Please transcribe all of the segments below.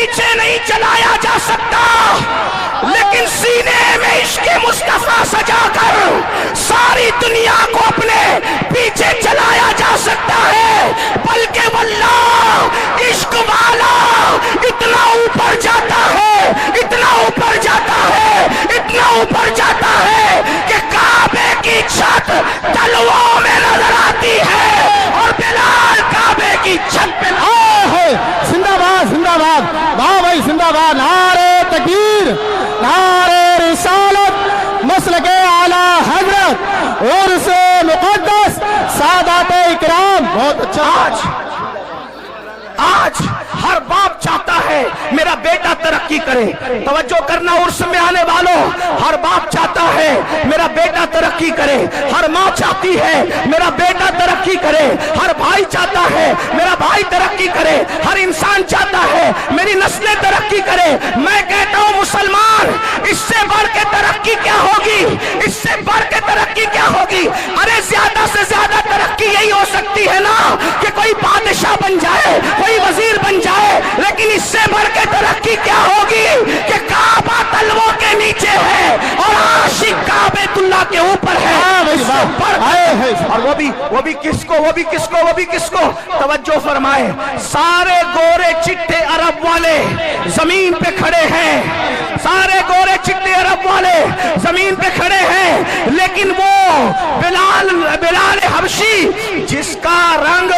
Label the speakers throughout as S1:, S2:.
S1: नीचे नहीं चलाया जा सकता, लेकिन सीने में इश्क मुस्तफा सजाकर सारी दुनिया को अपने पीछे चलाया जा सकता है। बल्कि वल्लाह इश्क वाला इतना ऊपर जाता है, इतना ऊपर जाता है, इतना ऊपर जाता है कि काबे की छत तलवों में नजर आती है और बिलाल काबे की छत पे
S2: है। जिंदाबाद जिंदाबाद, वाह भाई जिंदाबाद, नारे तकबीर, नारे रिसालत, मसलके आला हजरत और से मुकद्दस सादाते इकराम। बहुत अच्छा।
S1: आज हर बाप चाहता है मेरा बेटा तरक्की करे। तवज्जो करना उर्स में आने वालों, हर बाप चाहता है मेरा बेटा तरक्की करे, हर माँ चाहती है मेरा बेटा तरक्की करे, हर भाई चाहता है मेरा भाई तरक्की करे, हर इंसान चाहता है मेरी नस्लें तरक्की करे। मैं कहता हूँ मुसलमान, इससे बढ़ के तरक्की क्या होगी, इससे बढ़ के तरक्की क्या होगी? अरे ज्यादा से ज्यादा तरक्की यही हो सकती है ना कि कोई बादशाह बन जाए, कोई वजीर बन जाए, लेकिन इससे बढ़ के तरक्की क्या होगी कि काबा तलवों के नीचे है और आशिक काबेतुल्लाह के ऊपर है। और वो भी किसको तवज्जो फरमाए, सारे गोरे चिट्टे अरब वाले जमीन पे खड़े हैं, सारे गोरे चिट्टे अरब वाले जमीन पे खड़े हैं, लेकिन वो बिलाल हबशी जिसका रंग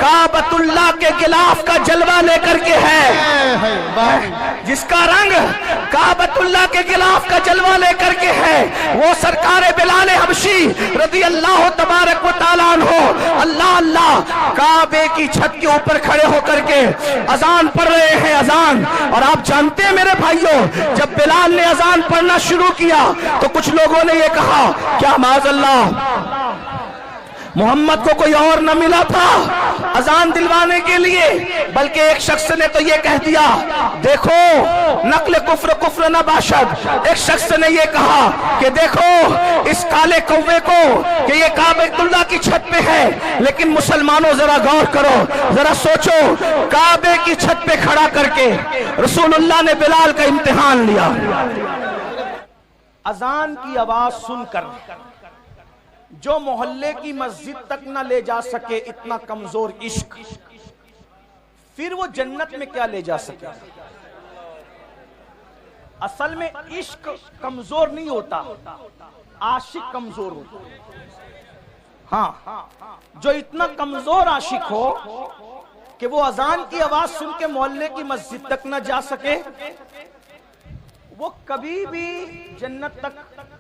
S1: काबतुल्लाह के गिलाफ का जलवा लेकर के है, जिसका रंग काबतुल्लाह के गिलाफ का जलवा लेकर के है, वो सरकार बिलाल हबशी रज़ी अल्लाह तबारक व तआला अन्हु अल्लाह अल्लाह काबे की छत के ऊपर खड़े होकर के अजान पढ़ रहे हैं, अजान। और आप जानते हैं मेरे भाइयों, जब बिलाल ने अजान पढ़ना शुरू किया तो कुछ लोगों ने ये कहा क्या माज़अल्लाह मोहम्मद को कोई और न मिला था अजान दिलवाने के लिए? बल्कि एक शख्स ने तो ये कह दिया, देखो नकल कुफ्र कुफ्र न बाशद। एक शख्स ने ये कहा कि देखो इस काले कौवे को कि ये काबेतुल्लाह की छत पे है, लेकिन मुसलमानों जरा गौर करो, जरा सोचो, काबे की छत पे खड़ा करके रसूलुल्लाह ने बिलाल का इम्तिहान लिया। अजान की आवाज सुनकर जो मोहल्ले की मस्जिद तक न ले जा सके, इतना कमजोर इश्क, फिर वो जन्नत में क्या ले जा सके? असल में इश्क कमजोर नहीं होता, आशिक कमजोर होता। हाँ, जो इतना कमजोर आशिक हो कि वो अजान की आवाज सुन के मोहल्ले की मस्जिद तक न जा सके, वो कभी भी जन्नत तक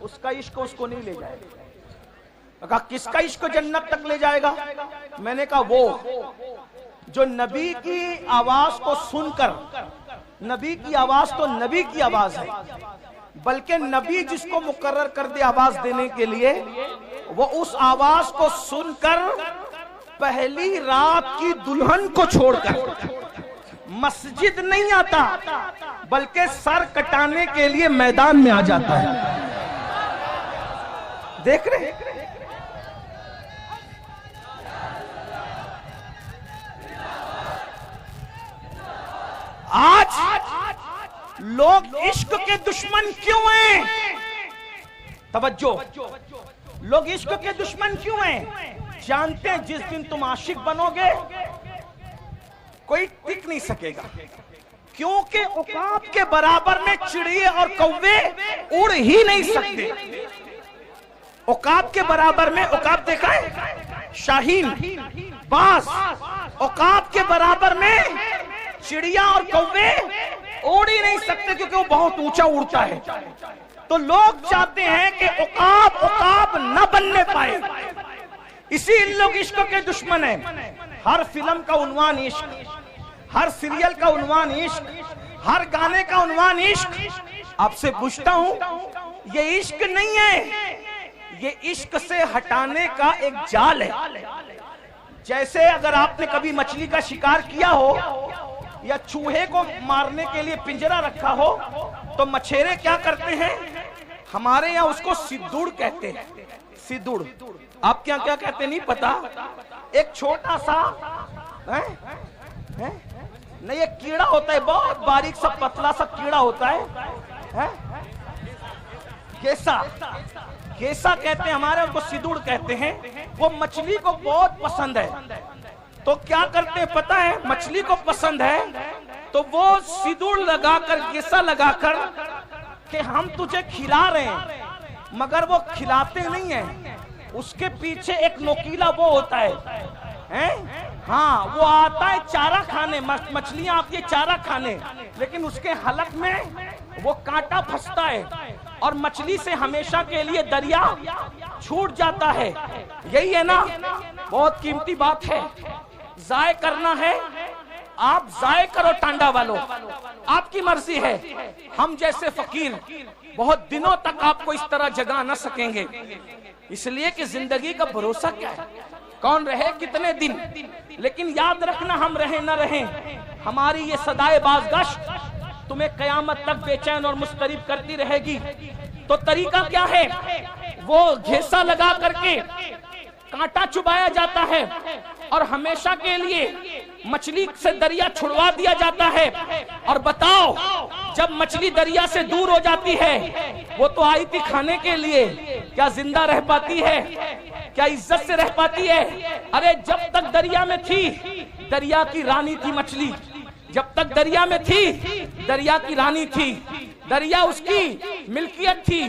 S1: उसका इश्क उसको नहीं ले जाएगा। कहा किसका इश्क जन्नत तक ले जाएगा? मैंने कहा वो जो नबी की आवाज को सुनकर, नबी की आवाज तो नबी की आवाज है, बल्कि नबी जिसको मुकर्रर कर दे आवाज देने के लिए, वो उस आवाज को सुनकर पहली रात की दुल्हन को छोड़कर मस्जिद नहीं आता, बल्कि सर कटाने के लिए मैदान में आ जाता है। देख रहे आज लोग इश्क के दुश्मन क्यों हैं? तवज्जो, लोग इश्क के दुश्मन क्यों हैं? जानते हैं जिस दिन तुम आशिक बनोगे कोई टिक नहीं सकेगा, क्योंकि औकात के बराबर में चिड़िए और कौवे उड़ ही नहीं सकते। औकात के बराबर में, औकात देखा है शाहीन, बास, औकात के बराबर में चिड़िया और कौवे उड़ ही नहीं सकते, क्योंकि वो बहुत ऊंचा उड़ता है। तो लोग चाहते हैं कि औकाब न बनने पाए, इसी इन लोग इश्क के दुश्मन हैं। हर फिल्म का उन्वान इश्क, हर सीरियल का उन्वान इश्क, हर गाने का उन्वान इश्क। आपसे पूछता हूं, ये इश्क नहीं है, ये इश्क से हटाने का एक जाल है। जैसे अगर आपने कभी मछली का शिकार किया हो या चूहे को मारने के लिए पिंजरा रखा हो, तो मछेरे क्या करते हैं? हमारे यहाँ उसको सिद्दुड़ कहते हैं। सिद्दुड़, आपके यहाँ क्या कहते हैं नहीं पता। एक छोटा सा नहीं, ये कीड़ा होता है, बहुत बारीक सा पतला सा कीड़ा होता है? गेसा, गेसा कहते हैं हमारे, उनको सिदुड़ कहते हैं। वो मछली को बहुत पसंद है, तो क्या करते हैं पता है? मछली को पसंद है तो वो सिदुड़ लगाकर, गेसा लगाकर कि हम तुझे खिला रहे हैं, मगर वो खिलाते नहीं है। उसके पीछे एक नोकीला वो होता है? हाँ, वो आता है चारा खाने, मछलियां आती है चारा खाने, लेकिन उसके हलक में वो कांटा फंसता है और मछली से हमेशा के लिए दरिया छूट जाता है। यही है ना, बहुत कीमती बात है। जाय करना है, आप जाय करो टांडा वालों, आपकी मर्जी है। हम जैसे फकीर बहुत दिनों तक आपको इस तरह जगा न सकेंगे, इसलिए कि जिंदगी का भरोसा क्या है, कौन रहे कितने दिन। लेकिन याद रखना, हम रहे न रहे, हमारी ये सदाए बाज़गश्त तुम्हें कयामत तक बेचैन और मुस्तरिब करती रहेगी। तो तरीका क्या है? वो घेसा लगा करके कांटा चुबाया जाता है और हमेशा के लिए मछली से दरिया छुड़वा दिया जाता है। और बताओ, जब मछली दरिया से दूर हो जाती है, वो तो आई थी खाने के लिए, क्या जिंदा रह पाती है? क्या इज्जत से रह पाती है? अरे जब तक दरिया में थी, दरिया की रानी थी मछली। जब तक दरिया में थी, दरिया की रानी थी, दरिया उसकी मिल्कियत थी,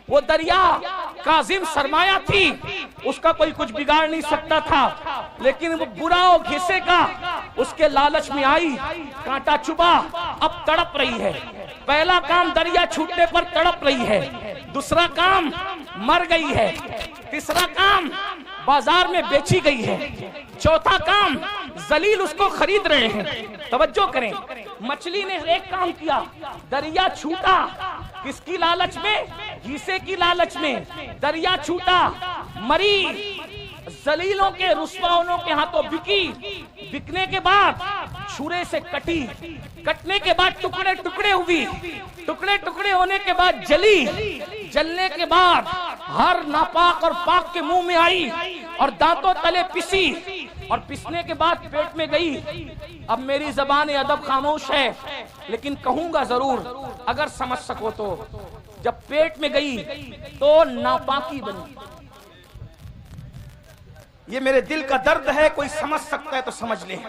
S1: वो दरिया काजिम सरमाया थी, उसका कोई कुछ बिगाड़ नहीं सकता था। लेकिन वो बुरा और घिसे का उसके लालच में आई, कांटा चुबा, अब तड़प रही है। पहला काम, दरिया छूटने पर तड़प रही है। दूसरा काम, मर गई है। तीसरा काम, बाजार में बेची गई है। चौथा काम, जलील उसको खरीद रहे हैं। तवज्जो करें, मछली ने एक काम किया, दरिया छूटा, किसकी लालच में? घीसे की लालच में। दरिया छूटा, मरी, जलीलों के, रुस्वाओं के हाथों बिकी। बिकने के बाद छुरे से कटी, कटने के बाद टुकड़े टुकड़े हुई, टुकड़े टुकड़े होने के बाद जली, जलने के बाद हर नापाक और पाक के मुंह में आई और दांतों तले पिसी, और पिसने के बाद पेट में गई। अब मेरी जबान अदब खामोश है, लेकिन कहूंगा जरूर, अगर समझ सको तो। जब पेट में गई तो नापाकी बनी। ये मेरे दिल का दर्द है, कोई समझ सकता है तो समझ ले,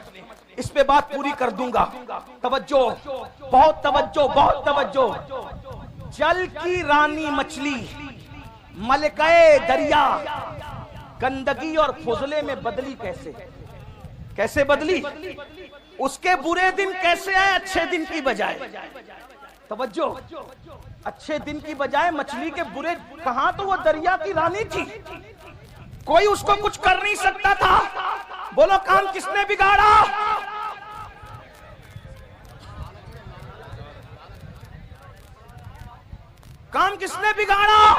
S1: इस पे बात पूरी कर दूंगा। तवज्जो, बहुत तवज्जो, बहुत तवज्जो। जल की रानी मछली, मलकाए दरिया, गंदगी और फुजले में बदली कैसे? कैसे बदली? उसके बुरे दिन कैसे आए अच्छे दिन की बजाय? तवज्जो, अच्छे दिन की बजाय मछली के बुरे। कहां तो वो दरिया की रानी थी, कोई उसको कुछ कर नहीं सकता था। बोलो, काम किसने बिगाड़ा? काम किसने बिगाड़ा?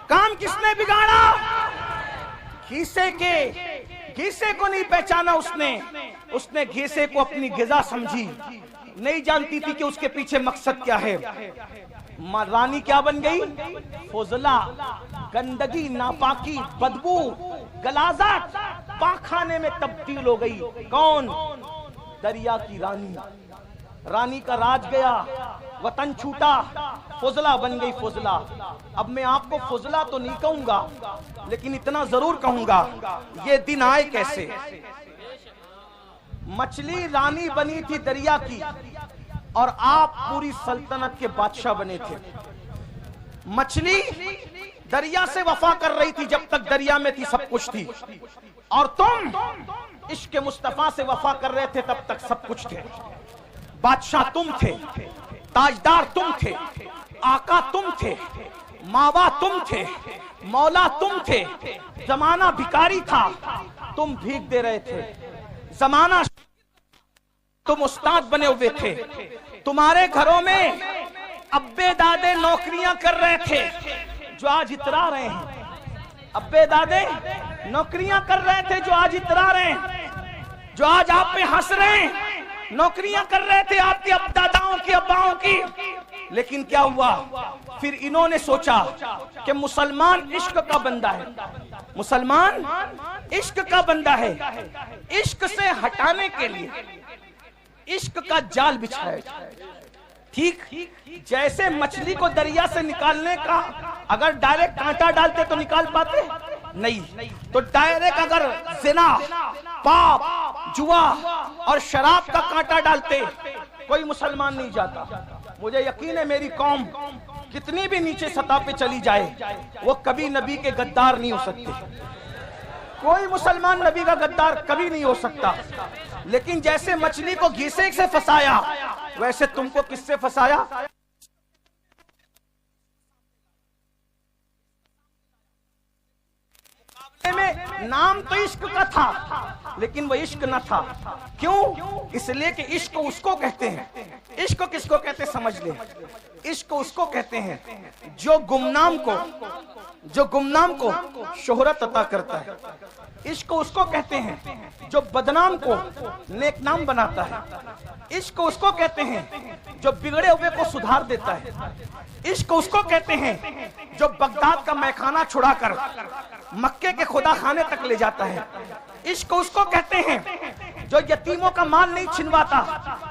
S1: काम किसने बिगाड़ा? घीसे को नहीं पहचाना उसने। उसने घीसे को अपनी गिजा समझी, नहीं जानती थी कि उसके पीछे मकसद क्या है। रानी क्या बन गई? फुजला, गंदगी, नापाकी, बदबू, गलाजत, पाखाने में तब्दील हो गई। कौन? दरिया की रानी। रानी का राज गया, वतन छूटा, फुजला बन गई फुजला। अब मैं आपको फुजला तो नहीं कहूंगा, लेकिन इतना जरूर कहूंगा, ये दिन आए कैसे? मछली रानी बनी थी दरिया की, और आप पूरी सल्तनत के बादशाह बने थे। मछली दरिया से वफा कर रही थी, जब तक दरिया में थी सब कुछ थी, और तुम इश्क मुस्तफा से वफा कर रहे थे, तब तक सब कुछ थे। बादशाह तुम थे, ताजदार तुम थे, आका तुम थे, मावा तुम थे, मौला तुम थे। जमाना भिखारी था, तुम भीख दे रहे थे। जमाना, तुम उस्ताद बने हुए थे। तुम्हारे घरों में अब्बे दादे नौकरियां कर रहे थे, जो आज इतरा रहे हैं। अब्बे दादे नौकरियां कर रहे थे, जो आज इतरा रहे हैं, जो आज आप पे हंस रहे हैं। नौकरियां कर रहे थे आपके दादाओं की, अब्बाओं की। लेकिन क्या हुआ? फिर इन्होंने सोचा कि मुसलमान इश्क का बंदा है, मुसलमान इश्क का बंदा है। इश्क से हटाने के लिए इश्क का जाल बिछाया जाए। ठीक जैसे मछली को दरिया से निकालने का अगर डायरेक्ट कांटा डालते तो निकाल पाते नहीं, तो डायरेक्ट अगर जिना, पाप, जुआ और शराब का कांटा डालते कोई मुसलमान नहीं जाता। मुझे यकीन है मेरी कौम कितनी भी नीचे सतह पे चली जाए वो कभी नबी के गद्दार नहीं हो सकते। कोई मुसलमान नबी का गद्दार कभी नहीं हो सकता। लेकिन जैसे मछली को घीसे से फंसाया वैसे तुमको किससे फंसाया? में नाम तो इश्क का था लेकिन वो इश्क न था। क्यों? इसलिए कि इश्क उसको कहते हैं। इश्क किसको कहते समझ ले। इश्क उसको कहते हैं जो गुमनाम को शोहरत अता करता है। इश्क उसको कहते हैं जो बदनाम को नेकनाम बनाता है। इश्क उसको कहते हैं जो बिगड़े हुए को सुधार देता है। इश्क उसको कहते हैं जो बगदाद का मैखाना छुड़ाकर मक्के के खुदा खाने तक ले जाता है। इश्क उसको कहते हैं जो यतीमों का माल नहीं छिनवाता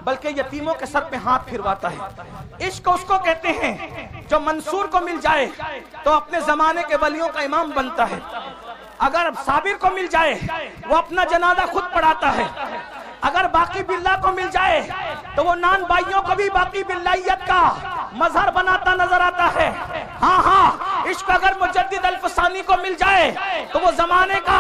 S1: बल्कि यतीमों के सर पे हाथ फिरवाता है। इश्क उसको कहते हैं जो मंसूर को मिल जाए तो अपने जमाने के वलियों का इमाम बनता है। अगर साबिर को मिल जाए वो अपना जनाजा खुद पढ़ाता है। अगर बाकी बिल्ला को मिल जाए तो वो नान भाइयों को भी बाकी बिल्लाइयत का मजहर बनाता नजर आता है। हाँ, इश्क अगर मुजद्दिद अल-फसानी को मिल जाए तो वो जमाने का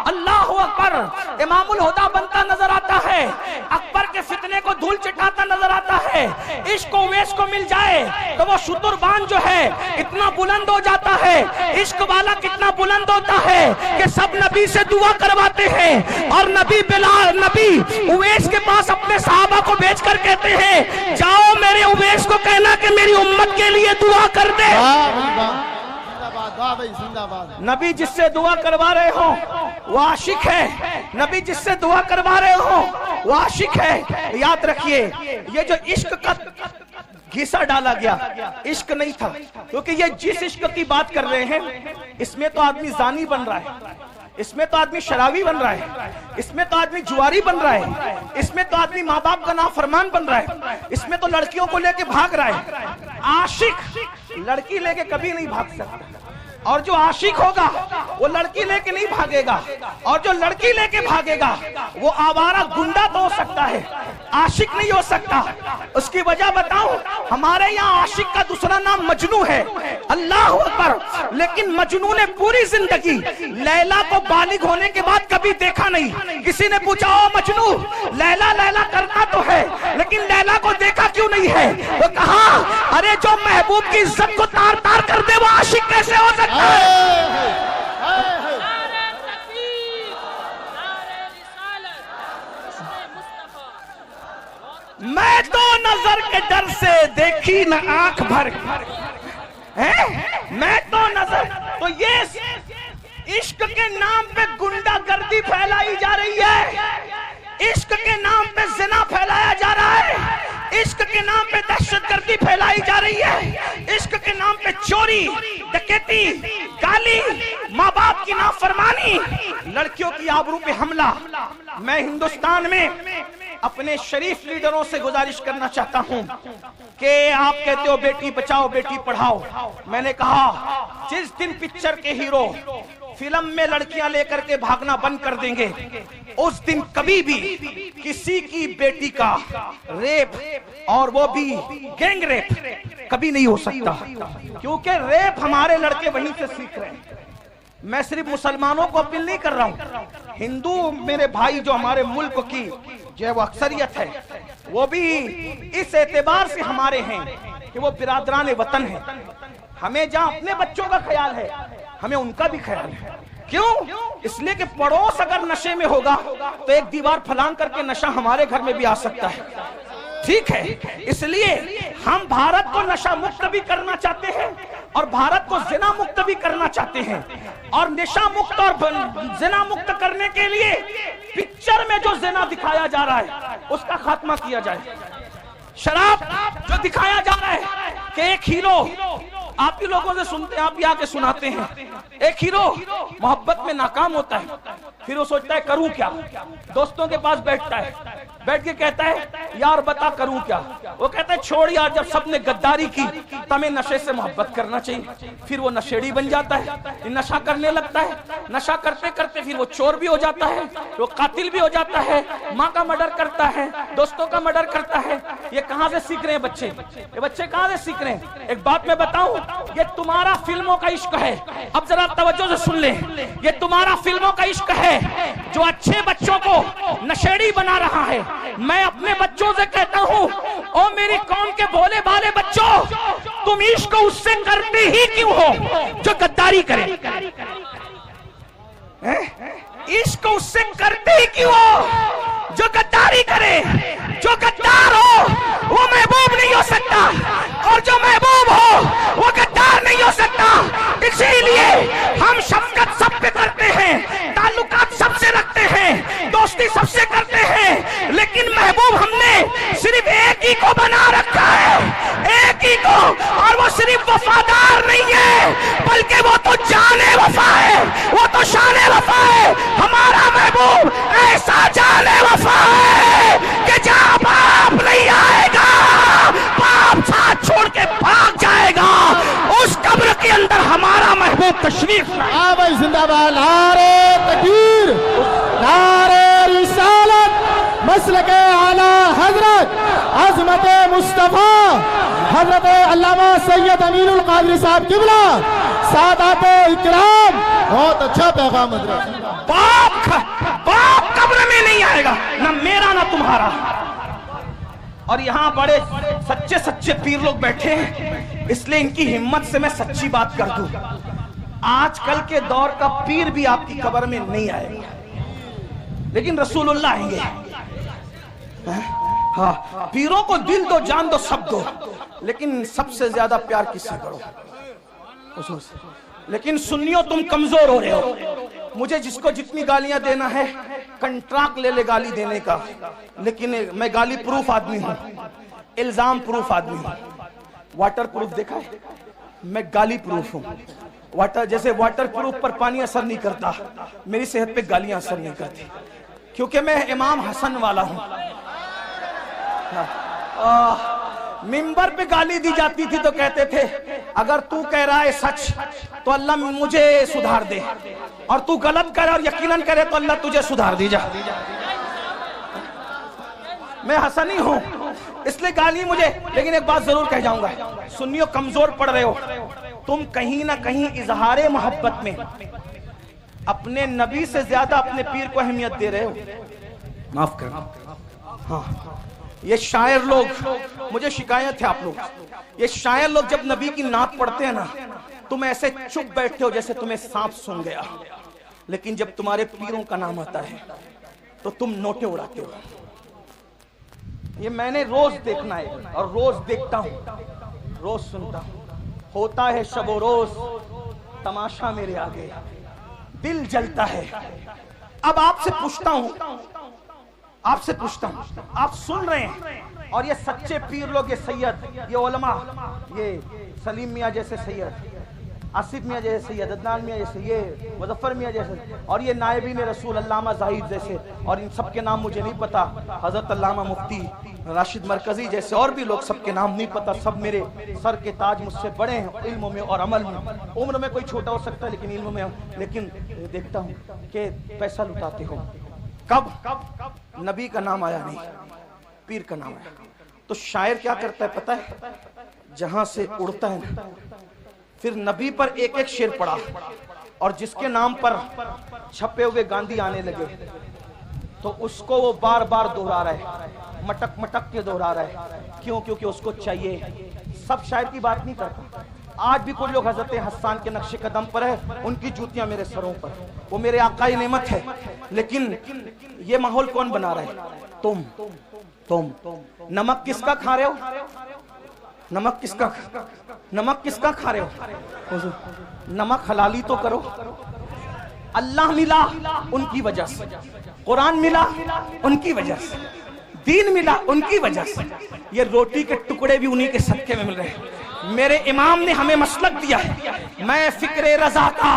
S1: अल्लाहु अकबर इमामुल हुदा बनता नजर आता है। अकबर के फितने को धूल चिटाता नजर आता है। इश्क उवैस को मिल जाए तो वो शुतुरबान जो है इतना बुलंद हो जाता है। इश्क वाला कितना बुलंद होता है कि सब नबी से दुआ करवाते हैं और नबी बिलाल नबी उवैस के पास अपने सहाबा को भेजकर कहते हैं जाओ मेरे उवैस को कहना कि मेरी उम्मत के लिए दुआ कर दे। नबी जिससे दुआ करवा रहे हो वो आशिक है। नबी जिससे दुआ करवा रहे हो वो आशिक है। याद रखिए ये जो इश्क का घिसा डाला गया इश्क नहीं था, क्योंकि ये जिस इश्क की बात कर रहे हैं इसमें तो आदमी जानी बन रहा है, इसमें तो आदमी शराबी बन रहा है, इसमें तो आदमी जुआरी बन रहा है, इसमें तो आदमी माँ बाप का नाफरमान बन रहा है, इसमें तो लड़कियों को लेके भाग रहा है। आशिक लड़की लेके कभी नहीं भाग सकता और जो आशिक होगा वो लड़की लेके नहीं भागेगा और जो लड़की लेके भागेगा वो आवारा गुंडा तो हो सकता है, आशिक नहीं हो सकता। उसकी वजह बताऊं, हमारे यहाँ आशिक का दूसरा नाम मजनू है। अल्लाह अकबर। लेकिन मजनू ने पूरी जिंदगी लैला को बालिग होने के बाद कभी देखा नहीं। किसी ने पूछा ओ मजनू लैला लैला करता तो है लेकिन लैला को देखा क्यों नहीं है? वो कहा अरे जो महबूब की इज्जत को तार तार कर दे वो आशिक कैसे हो सकता है? मैं तो नजर के डर से देखी न आंख भर है। मैं तो नजर तो ये इश्क के नाम पे गुंडागर्दी फैलाई जा रही है। इश्क के नाम पे जिना फैलाया जा रहा है। इश्क के नाम पे दहशतगर्दी फैलाई जा रही है। इश्क के नाम पे चोरी, डकैती, गाली, माँ बाप की नाफरमानी, लड़कियों की आबरू पे हमला। मैं हिंदुस्तान में अपने शरीफ लीडरों से गुजारिश करना चाहता हूं कि आप कहते हो बेटी बचाओ बेटी पढ़ाओ। मैंने कहा जिस दिन पिक्चर के हीरो फिल्म में लड़कियां लेकर के भागना बंद कर देंगे उस दिन कभी भी किसी की बेटी का रेप और वो भी गैंग रेप कभी नहीं हो सकता, क्योंकि रेप हमारे लड़के वहीं से सीख रहे हैं। मैं सिर्फ मुसलमानों को अपील नहीं कर रहा हूँ, हिंदू मेरे भाई जो हमारे मुल्क की जो वो अक्सरियत है वो भी इस एतबार से हमारे हैं कि वो बिरादरान वतन है। हमें जहाँ अपने बच्चों का ख्याल है हमें उनका भी ख्याल है। क्यों? इसलिए कि पड़ोस अगर नशे में होगा तो एक दीवार फलांग करके नशा हमारे घर में भी आ सकता है। ठीक है, इसलिए हम भारत को नशा मुक्त भी करना चाहते हैं और भारत को जिना मुक्त भी करना चाहते हैं। और नशा मुक्त और जिना मुक्त करने के लिए पिक्चर में जो जिना दिखाया जा रहा है उसका खात्मा किया जाए। शराब जो दिखाया जा रहा है कि एक हीरो आप ही लोगों से सुनते हैं, आप ही आके सुनाते हैं। एक हीरो मोहब्बत में नाकाम होता है, फिर वो सोचता है करूं क्या। दोस्तों के पास बैठता है, बैठ के कहता है यार बता करूं क्या। वो कहता है छोड़ यार, जब सबने गद्दारी की तो हमें नशे से मोहब्बत करना चाहिए। फिर वो नशेड़ी बन जाता है, नशा करने लगता है। नशा करते करते फिर वो चोर भी हो जाता है, वो कातिल भी हो जाता है, माँ का मर्डर करता है, दोस्तों का मर्डर करता है। ये कहां से सीख रहे हैं बच्चे? ये बच्चे कहां से सीख रहे हैं? एक बात मैं बताऊं, ये तुम्हारा फिल्मों का इश्क है। अब जरा तवज्जो से सुन ले, ये तुम्हारा फिल्मों का इश्क है जो अच्छे बच्चों को नशेड़ी बना रहा है। मैं अपने बच्चों से कहता हूं, ओ मेरी कौम के भोले भाले बच्चों, तुम इश्क उससे करते ही क्यों हो जो गद्दारी करे? इश्क उससे करते ही क्यों हो जो गद्दारी करे? जो गद्दार हो वो महबूब नहीं हो सकता, और जो महबूब हो वो गद्दार नहीं हो सकता। इसीलिए हम शफकत सब पे करते हैं, ताल्लुकात सबसे रखते हैं, दोस्ती सबसे करते हैं, लेकिन महबूब हमने सिर्फ एक ही को बना रखा है, एक ही को। और वो सिर्फ वफादार नहीं है, बल्कि वो तो जाने वफा है, वो तो शाने वफा है। हमारा महबूब ऐसा जाने वफा है कि जहां बाप नहीं आएगा, बाप साथ छोड़ के भाग जाएगा, उस कब्र के अंदर हमारा महबूब तशरीफ लाए।
S2: भाई जिंदाबाद, नारे तकबीर, नारे रिसालत, मसलके आला हजरत अज़मत मुस्तफा हजरत अल्लामा सैयद अमीनुल कादरी साहब किबला, सादात इकराम। बहुत अच्छा पैगाम हजरत।
S1: बाप कब्र में नहीं आएगा, ना मेरा ना तुम्हारा। और यहाँ बड़े सच्चे सच्चे पीर लोग बैठे हैं, इसलिए इनकी हिम्मत से मैं सच्ची बात कर दूं। आजकल के दौर का पीर भी आपकी कब्र में नहीं आएगा, लेकिन रसूलुल्लाह आएंगे। हाँ, पीरों को दिल दो, जान दो, सब दो, लेकिन सबसे ज्यादा प्यार किससे करो? लेकिन सुन्नियों तुम कमजोर हो रहे हो। मुझे जिसको जितनी गालियां देना है कंट्रैक्ट ले ले गाली देने का, लेकिन मैं गाली प्रूफ आदमी हूं, इल्जाम प्रूफ आदमी हूं। वाटर प्रूफ देखा है? मैं गाली प्रूफ हूं। वाटर जैसे वाटर प्रूफ पर पानी असर नहीं करता, मेरी सेहत पे गालियां असर नहीं करती, क्योंकि मैं इमाम हसन वाला हूं। मिंबर पे गाली दी जाती थी तो कहते थे अगर तू कह रहा है सच तो अल्लाह मुझे सुधार दे, और तू गलत करे और यकीनन करे तो अल्लाह तुझे सुधार दी जा। मैं हसनी हूं, इसलिए गाली मुझे। लेकिन एक बात जरूर कह जाऊंगा, सुन्नियों कमजोर पड़ रहे हो तुम, कहीं ना कहीं इजहारे मोहब्बत में अपने नबी से ज्यादा अपने पीर को अहमियत दे रहे हो। माफ करना। हाँ, ये शायर लोग, मुझे शिकायत है आप लोग, ये शायर लोग जब नबी की नात पढ़ते हैं ना, तुम ऐसे चुप बैठते हो जैसे तुम्हें सांप सूंघ गया, लेकिन जब तुम्हारे पीरों का नाम आता है तो तुम नोटे उड़ाते हो। ये मैंने रोज देखना है और रोज देखता हूं, रोज सुनता हूं। होता है शबो रोज तमाशा मेरे आगे, दिल जलता है। अब आपसे पूछता हूं, आप सुन रहे हैं, और ये सच्चे पीर लोग, ये सैयद, ये उलमा, ये सलीम मियाँ जैसे सैयद, आसिफ मियाँ जैसे सैयद, अदनान मियाँ जैसे, ये मुजफ्फर मियाँ जैसे, और ये नायबीन रसूल अल्लामा जाहिद जैसे, और इन सबके नाम मुझे नहीं पता, हजरत अल्लामा मुफ्ती राशिद मरकजी जैसे और भी लोग, सबके नाम नहीं पता। सब मेरे सर के ताज, मुझसे बड़े हैं इल्म में और अमल में। उम्र में कोई छोटा हो सकता है लेकिन इल्म में, लेकिन देखता हूँ कि पैसा लुटाते हो। कब नबी का नाम आया नहीं, पीर का नाम आया। तो शायर क्या करता है पता है? जहां से उड़ता है ना, फिर नबी पर एक एक शेर पड़ा, और जिसके नाम पर छपे हुए गांधी आने लगे तो उसको वो बार बार दोहरा रहा है, मटक मटक के दोहरा रहा है। क्यों? क्योंकि उसको चाहिए। सब शायर की बात नहीं करता। आज भी कुछ लोग हजरत हसन के नक्शे कदम पर है, उनकी जूतियां मेरे सरों पर, वो मेरे आका की नेमत है। लेकिन ये माहौल कौन बना रहा है? तुम। नमक किसका खा रहे हो? नमक किसका खा रहे हो? नमक हलाली तो करो। अल्लाह मिला उनकी वजह से, कुरान मिला उनकी वजह से, दीन मिला उनकी वजह से, ये रोटी के टुकड़े भी उन्हीं के सदके में मिल रहे हैं। मेरे इमाम ने हमें मसलक दिया है। मैं फिक्रे रजा का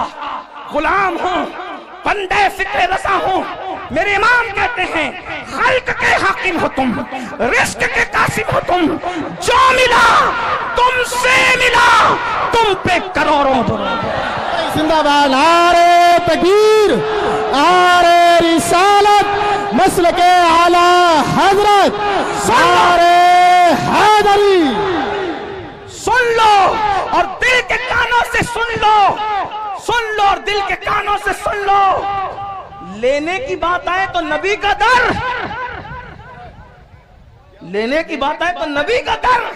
S1: गुलाम हूँ, बंदे फिक्रे रजा हूँ। मेरे इमाम कहते हैं खल्क के हाकिम हो तुम, रिस्क के कासिम हो तुम, जो मिला तुमसे मिला, तुम पे करोड़ों।
S2: जिंदाबाद। नारे तकबीर, नारे रिसालत, मसलके आला हजरत, नारे हैदरी।
S1: सुन लो और दिल के कानों से सुन लो, सुन लो और दिल के कानों से सुन लो। लेने की बात आए तो नबी का दर, लेने की बात आए तो नबी का दर,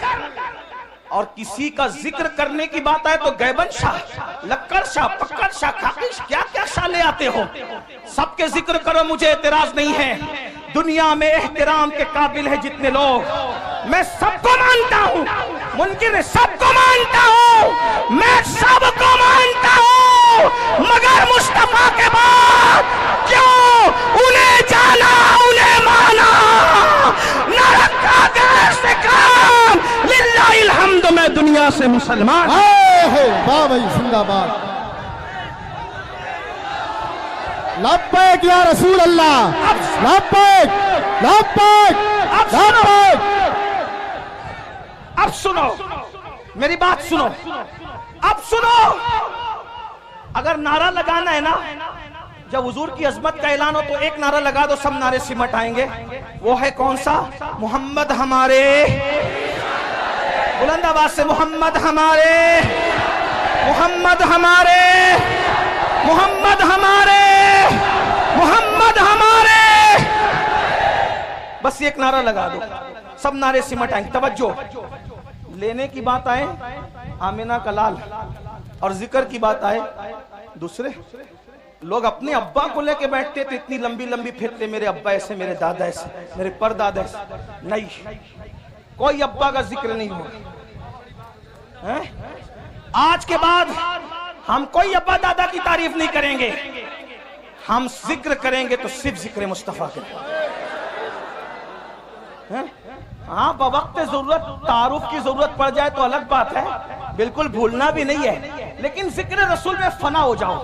S1: और किसी का जिक्र करने की बात आए तो गैबन शाह, लक्कड़ शाह, पक्कड़ शाह, खाकिश, क्या क्या शाह ले आते हो। सबके जिक्र करो, मुझे एतराज नहीं है। दुनिया में एहतराम के काबिल है जितने लोग, मैं सबको मानता हूं, मुनकिर सबको मानता हूं, मैं सबको मानता हूं, मगर मुस्तफा के बाद क्यों उन्हें जाना, उन्हें माना, न रखा गैर से काम। लिल्लाहिल हम्द, मैं दुनिया से मुसलमान।
S2: वाह भाई, जिंदाबाद। लब्बैक या रसूल अल्लाह, लब्बैक, लब्बैक, लब्बैक।
S1: अब सुनो मेरी बात, सुनो अब सुनो। अगर नारा लगाना है ना, जब हुजूर की अजमत का ऐलान हो तो एक नारा लगा दो, सब नारे सिमट आएंगे। वो है कौन सा? मोहम्मद हमारे, बुलंद आवाज से मोहम्मद हमारे, मोहम्मद हमारे, मोहम्मद हमारे, मोहम्मद हमारे। बस एक नारा लगा दो, सब नारे सिमट आएंगे। तवज्जो, लेने की बात आए आमिना का लाल, और जिक्र की बात आए दूसरे लोग। अपने अब्बा को लेके बैठते थे, इतनी लंबी लंबी फिरते, मेरे अब्बा ऐसे, मेरे दादा ऐसे, मेरे परदादा ऐसे। नहीं, कोई अब्बा का जिक्र नहीं होगा। आज के बाद हम कोई अब्बा दादा की तारीफ नहीं करेंगे, हम जिक्र करेंगे तो सिर्फ जिक्र मुस्तफा के। हाँ, बवक्त जरूरत तारुफ की जरूरत पड़ जाए तो अलग बात है, बिल्कुल भूलना भी नहीं है, लेकिन जिक्र रसूल में फना हो जाओ।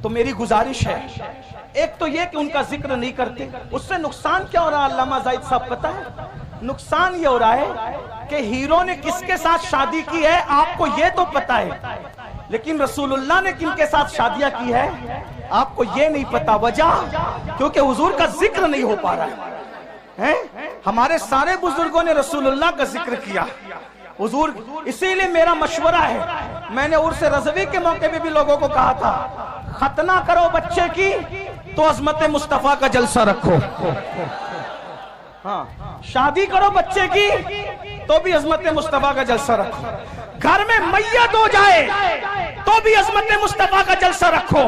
S1: तो मेरी गुजारिश है, एक तो ये कि उनका जिक्र नहीं करते, उससे नुकसान क्या हो रहा है अल्लामा जाहिद साहब पता है? नुकसान ये हो रहा है कि हीरो ने किसके साथ शादी की है आपको ये तो पता है, लेकिन रसूलुल्लाह ने किनके साथ शादियां की है आपको ये नहीं पता। वजह क्योंकि हुजूर का जिक्र नहीं हो पा रहा है। हमारे सारे बुजुर्गों ने रसूलुल्लाह का जिक्र किया, हुजूर। इसीलिए मेरा मशवरा है, मैंने उर्स रज़वी के मौके पे भी लोगों को कहा था, खतना करो बच्चे की तो अजमत मुस्तफा का जलसा रखो। हाँ, शादी करो बच्चे की तो भी अजमत मुस्तफा का जलसा रखो। घर में मैयत हो जाए तो भी अजमत मुस्तफा का जलसा रखो,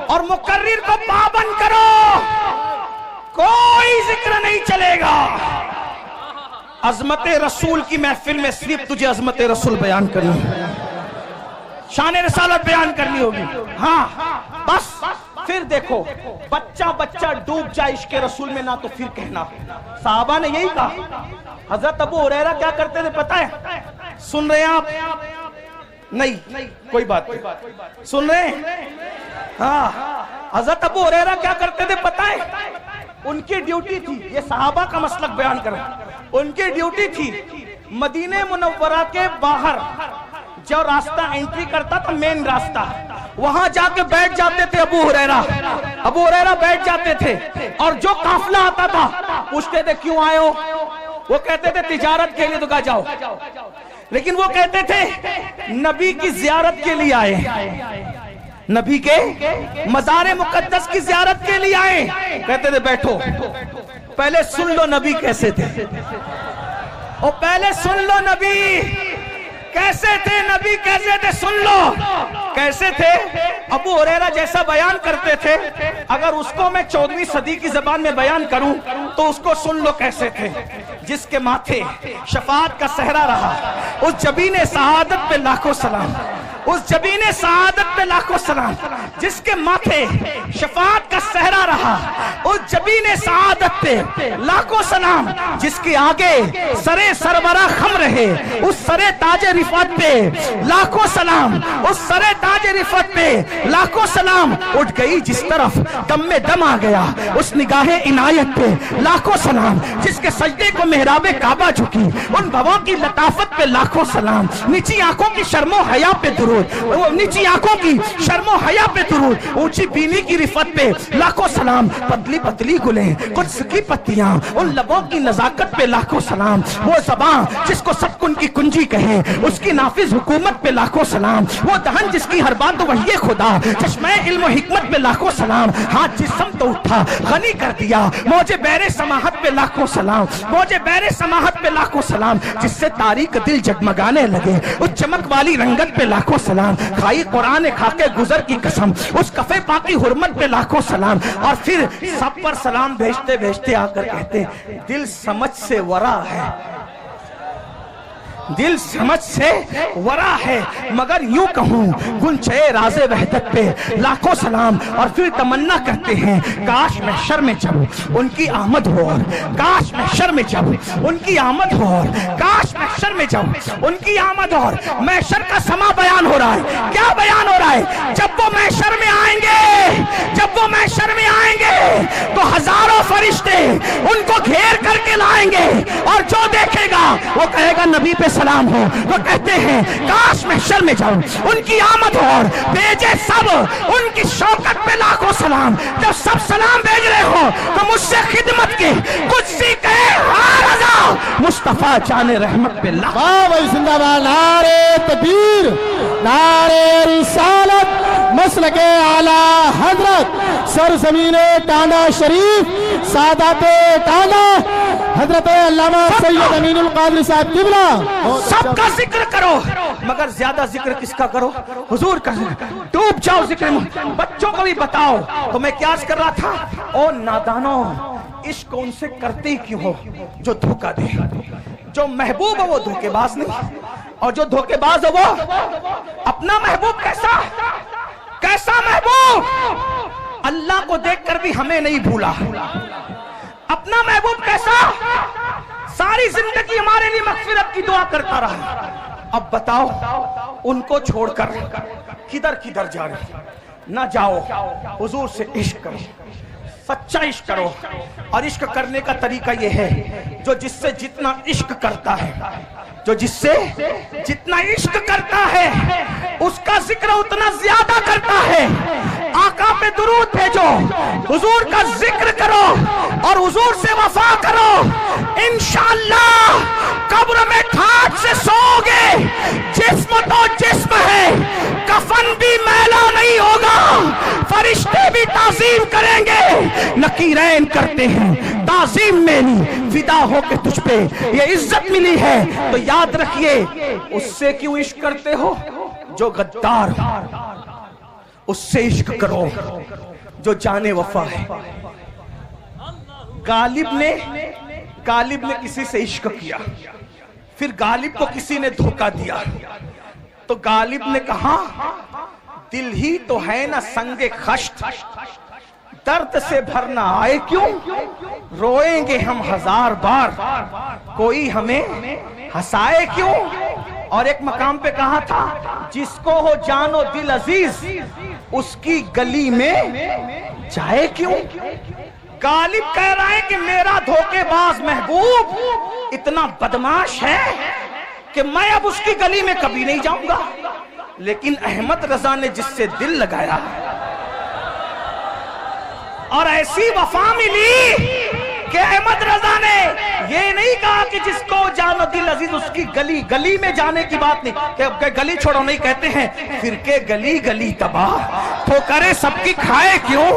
S1: और मुकर्रिर को पाबंद करो, कोई जिक्र नहीं चलेगा। अजमत रसूल की महफिल में सिर्फ तुझे अजमत रसूल बयान करनी है, शान रसालत बयान करनी होगी। हाँ बस, फिर देखो बच्चा बच्चा डूब जाए इश्क रसूल में ना तो फिर कहना। साहबा ने यही कहा। हजरत अबू हुरैरा क्या करते थे पता है? सुन रहे हैं आप? नहीं, कोई बात नहीं, सुन रहे हैं? हाँ, हजरत अबू हुरैरा क्या करते थे पता है? उनकी ड्यूटी थी, ये सहाबा का मसलक बयान कर, उनकी ड्यूटी थी मदीने मुनव्वरा के बाहर जो रास्ता एंट्री करता था, मेन रास्ता, वहां जाके बैठ जाते थे अबू हुरैरा बैठ जाते थे, और जो काफिला आता था पूछते थे क्यों आए हो? वो कहते थे तिजारत के लिए। तो कहा जाओ, लेकिन वो कहते थे नबी की जियारत के लिए आए, नबी के मज़ार मुकद्दस की जियारत के लिए आए। कहते थे बैठो, पहले सुन लो नबी कैसे थे, और पहले सुन लो नबी कैसे थे, नबी कैसे थे, सुन लो कैसे थे। अबू हुरैरा जैसा बयान करते थे, अगर उसको मैं 14वीं सदी की जबान में बयान करूं तो उसको सुन लो कैसे थे। जिसके माथे शफाअत का सहरा रहा, उस जबीने शहादत पे लाखों सलाम। उस जबीने सआदत पे लाखों सलाम, जिसके माथे शफाअत का सहरा रहा, उस जबीने सआदत पे लाखों सलाम, जिसके आगे सरे सरबरा खम रहे, उस सरे ताजे रिफत पे लाखों सलाम, उस सरे ताजे रिफत पे लाखों सलाम। उठ गई जिस तरफ दम में दम आ गया, उस निगाहे इनायत पे लाखों सलाम, जिसके सजदे को मेहराबे काबा झुकी, उन भवों की लताफत पे लाखों सलाम। नीची आंखों की शर्मो हया पे दुरूद, नीची आंखों की शर्मो हया पे दुरूद, ऊंची बीनी की रिफत पे लाखों सलाम। पतली पतली गुलें कुछ की पत्तियां, उन लबों की नजाकत पे लाखों सलाम। वो ज़बान जिसको सब कुन की कुंजी कहे, उसकी नाफिज हुकूमत पे लाखों सलाम। वो दहन जिसकी हर बात तो वही खुदा, चश्मे इल्म हिकमत पे लाखों सलाम। हाथ जिस्म तो उठा गनी कर दिया, मौजे बैरे समाहत पे लाखों सलाम, मौजे बैरे समाहत पे लाखों सलाम। जिससे तारीख दिल जगमगाने लगे, उस चमक वाली रंगत पे लाखों सलाम। खाई कुरान खाके गुजर की कसम, उस कफे पाकी हुर्मत पे लाखों सलाम। और फिर सब पर सलाम भेजते भेजते आकर कहते, दिल समझ से वरा है, दिल समझ से वरा है, मगर यूं कहूं गुंचे राज़े वहदत पे लाखों सलाम। और फिर तमन्ना करते हैं, काश महशर में जब उनकी आमद हो, और काश महशर में जब उनकी आमद हो, और काश महशर में जब उनकी आमद हो। महशर का समा बयान हो रहा है, क्या बयान हो रहा है? जब वो महशर में आएंगे, जब वो महशर में आएंगे तो हजारों फरिश्ते उनको घेर करके लाएंगे, और जो देखेगा वो कहेगा नबी पे सलाम हो। वो कहते हैं काश महशर में जाऊं, उनकी आमद हो, और भेजे सब उनकी शौकत पे लाखों सलाम। जब सब सलाम भेज रहे हो तो मुझसे खिदमत के कुछ सीखे, हाँ रज़ा मुस्तफा जाने रहमत पे लाख।
S2: वाह भाई जिंदाबाद, नारे तकबीर, नारे रिसालत, मसलके आला हजरत, सरजमीने टांडा शरीफ, सादाते टांडा, हजरत अल्लामा सैयद अमीनुल कादरी साहब किबला।
S1: सबका जिक्र करो, मगर ज्यादा जिक्र किसका करो? हुजूर का। डूब जाओ जिक्र में, बच्चों को भी बताओ। तो मैं क्या कर रहा था, ओ नादानो, इश्क उनसे करते ही क्यों हो जो धोखा दे। जो महबूब है वो धोखेबाज नहीं, और जो धोखेबाज है वो अपना महबूब कैसा, कैसा महबूब? अल्लाह को देखकर भी हमें नहीं भूला। अपना महबूब कैसा, सारी जिंदगी हमारे लिए मगफिरत की दुआ करता रहा। अब बताओ उनको छोड़कर किधर किधर जा रहे? ना जाओ, हुजूर से इश्क करो, सच्चा इश्क करो। और इश्क करने का तरीका यह है, जो जिससे जितना इश्क करता है, जो जिससे जितना इश्क करता है उसका जिक्र उतना ज्यादा करता है। आका पे दुरूद भेजो, हुजूर का जिक्र करो, और हुजूर से वफा करो। इंशाअल्लाह कब्र में ठाठ से सोओगे, जिस्म तो जिस्म है, कफन भी मैला नहीं होगा, फरिश्ते भी ताज़ीम करेंगे। नकीरैन करते हैं ताज़ीम मेरी, फिदा हो के तुझ पे ये इज्जत मिली है। तो याद रखिए, उससे क्यों इश्क करते हो? जो गद्दार, उससे इश्क करो जो जाने वफा है। गालिब ने किसी से इश्क किया, फिर गालिब को किसी ने धोखा दिया, तो गालिब ने कहा दिल ही तो है ना संगे खश्त, दर्द से भरना आए क्यों, रोएंगे हम हजार बार, कोई हमें हंसाए क्यों। और एक मकाम पे कहा था, जिसको हो जानो दिल अजीज, उसकी गली में जाए क्यों। गालिब कह रहा है कि मेरा धोखेबाज महबूब इतना बदमाश है कि मैं अब उसकी गली में कभी नहीं जाऊंगा। लेकिन अहमद रजा ने जिससे दिल लगाया और ऐसी वफा मिली कि अहमद रजा ने ये नहीं कहा कि जिसको जानो दिल अजीज उसकी गली, गली में जाने की बात नहीं, कि गली छोड़ो नहीं, कहते हैं फिर के गली गली तबाह, तो करे सबकी खाए क्यों।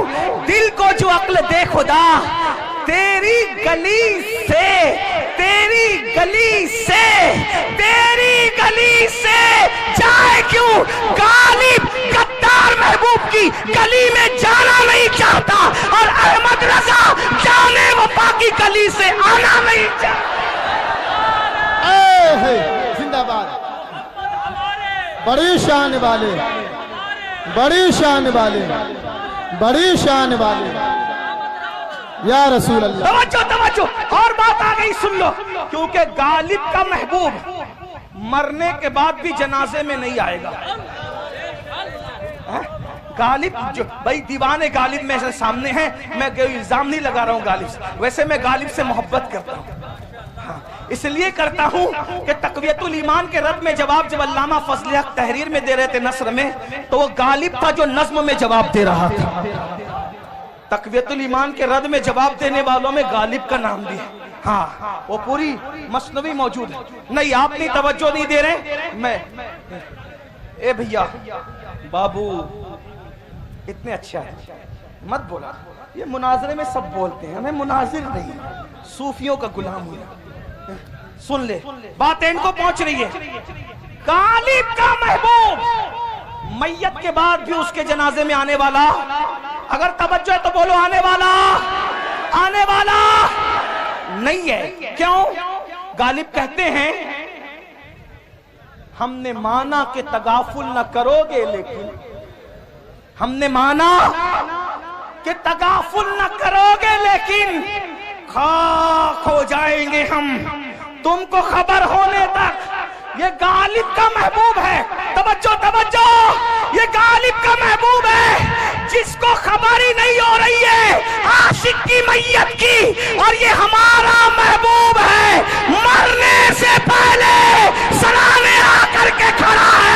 S1: दिल को जो अक्ल दे खुदा, तेरी गली से, तेरी गली से, तेरी गली से जाए क्यों। गालिब गद्दार महबूब की गली में जाना नहीं चाहता, और अहमद रजा जाने वफा की गली से आना नहीं चाहता।
S2: जिंदाबाद। बड़ी शान वाले, बड़ी शान वाले, बड़ी शान वाले या रसूल अल्लाह।
S1: तवज्जो तवज्जो, और बात आ गई सुन लो, क्योंकि गालिब का महबूब मरने के बाद भी जनाजे में नहीं आएगा। गालिब जो भाई दीवाने गालिब मेरे सामने हैं, मैं इल्जाम नहीं लगा रहा हूं गालिब से, वैसे मैं गालिब से मोहब्बत करता हूं। हाँ, इसलिए करता हूं कि तक़वियतुल ईमान के रद में जवाब जब अल्लामा फजल हक तहरीर में दे रहे थे नस्र में, तो वो गालिब था जो नज्म में जवाब दे रहा था। तक़वियतुल ईमान के रद में जवाब देने वालों में गालिब का नाम भी है। हाँ, वो पूरी मसनवी मौजूद है। नहीं, आप नहीं तवज्जो नहीं दे रहे। मैं ए भैया बाबू इतने अच्छा है, मत बोला। ये मुनाजरे में सब बोलते हैं, हमें मुनाजिर नहीं, सूफियों का गुलाम हुआ। सुन ले, बात इनको पहुंच रही है। गालिब का महबूब मैयत के बाद भी उसके जनाजे में आने वाला, अगर तवज्जो है तो बोलो आने वाला, आने वाला नहीं है। क्यों? गालिब कहते हैं हमने माना कि तगाफुल न करोगे, लेकिन हमने माना कि तगाफुल न करोगे, लेकिन खाक हो जाएंगे हम तुमको खबर होने तक। ये गालिब का महबूब है। तवज्जो तवज्जो, ये गालिब का महबूब है जिसको खबर ही नहीं हो रही है आशिक की मैयत की, और ये हमारा महबूब है, मरने से पहले सराहने आकर के खड़ा है।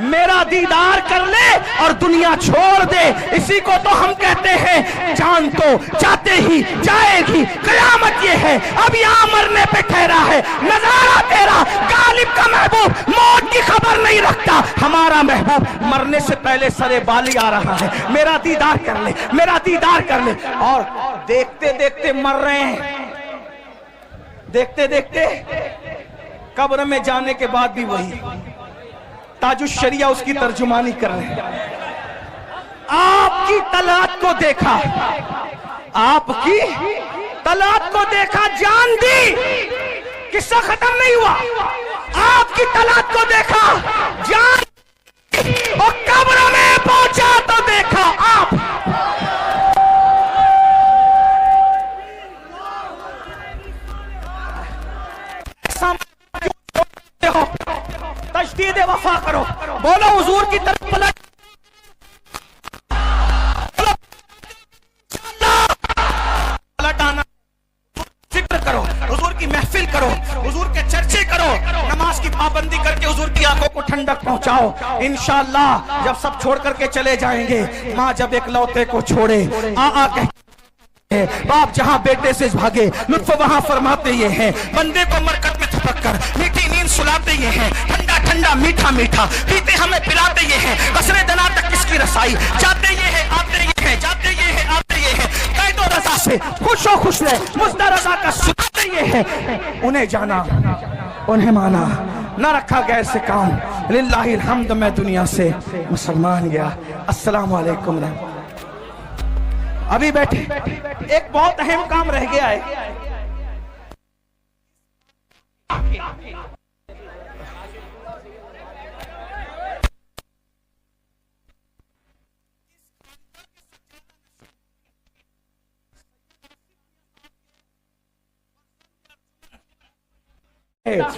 S1: मेरा दीदार कर ले और दुनिया छोड़ दे, इसी को तो हम कहते हैं जान तो जाते ही जाएगी, कयामत ये है, अब यहाँ मरने पे ठहरा है नजारा तेरा। गालिब का महबूब मौत की खबर नहीं रखता, हमारा महबूब मरने से पहले सरे बाली आ रहा है, मेरा दीदार कर ले, मेरा दीदार कर ले। और देखते देखते मर रहे हैं, देखते देखते कब्र में जाने के बाद भी वही ताजुश शरिया उसकी तर्जुमानी कर रहे हैं। आपकी तलात को देखा, आपकी तलात को देखा, जान दी, किस्सा खत्म नहीं हुआ। आपकी तलात को देखा, जान दी, और कब्र में पहुंचा तो देखा आप। तजदीद वफा करो, बोलो हुजूर की तरफ पलट आना, जिक्र करो, हुजूर की महफिल करो, हुजूर के चर्चे करो, नमाज की पाबंदी करके हुजूर की आंखों को ठंडक पहुंचाओ। इंशाअल्लाह जब सब छोड़ करके चले जाएंगे, माँ जब एक लौते को छोड़े आ कह बाप जहां बेटे से भागे, लुत्फ वहां फरमाते ये हैं, बंदे को मरकत में थपक कर मीठी नींद सुलाते ये हैं, ठंडा ठंडा मीठा मीठा पीते हमें पिलाते ये हैं, कसरे दना तक किसकी रसाई, जाते ये हैं आते ये हैं, जाते ये हैं आते ये हैं, कैदो रजा से खुशो खुश रहे, मुस्दा रजा का सुनाते ये हैं। उन्हें जाना उन्हें माना, न रखा गैर से काम, लिल्लाहिल हम्द, मैं दुनिया से मुसलमान गया। अस्सलाम वालेकुम। अभी बैठे, एक बहुत अहम काम रह गया है।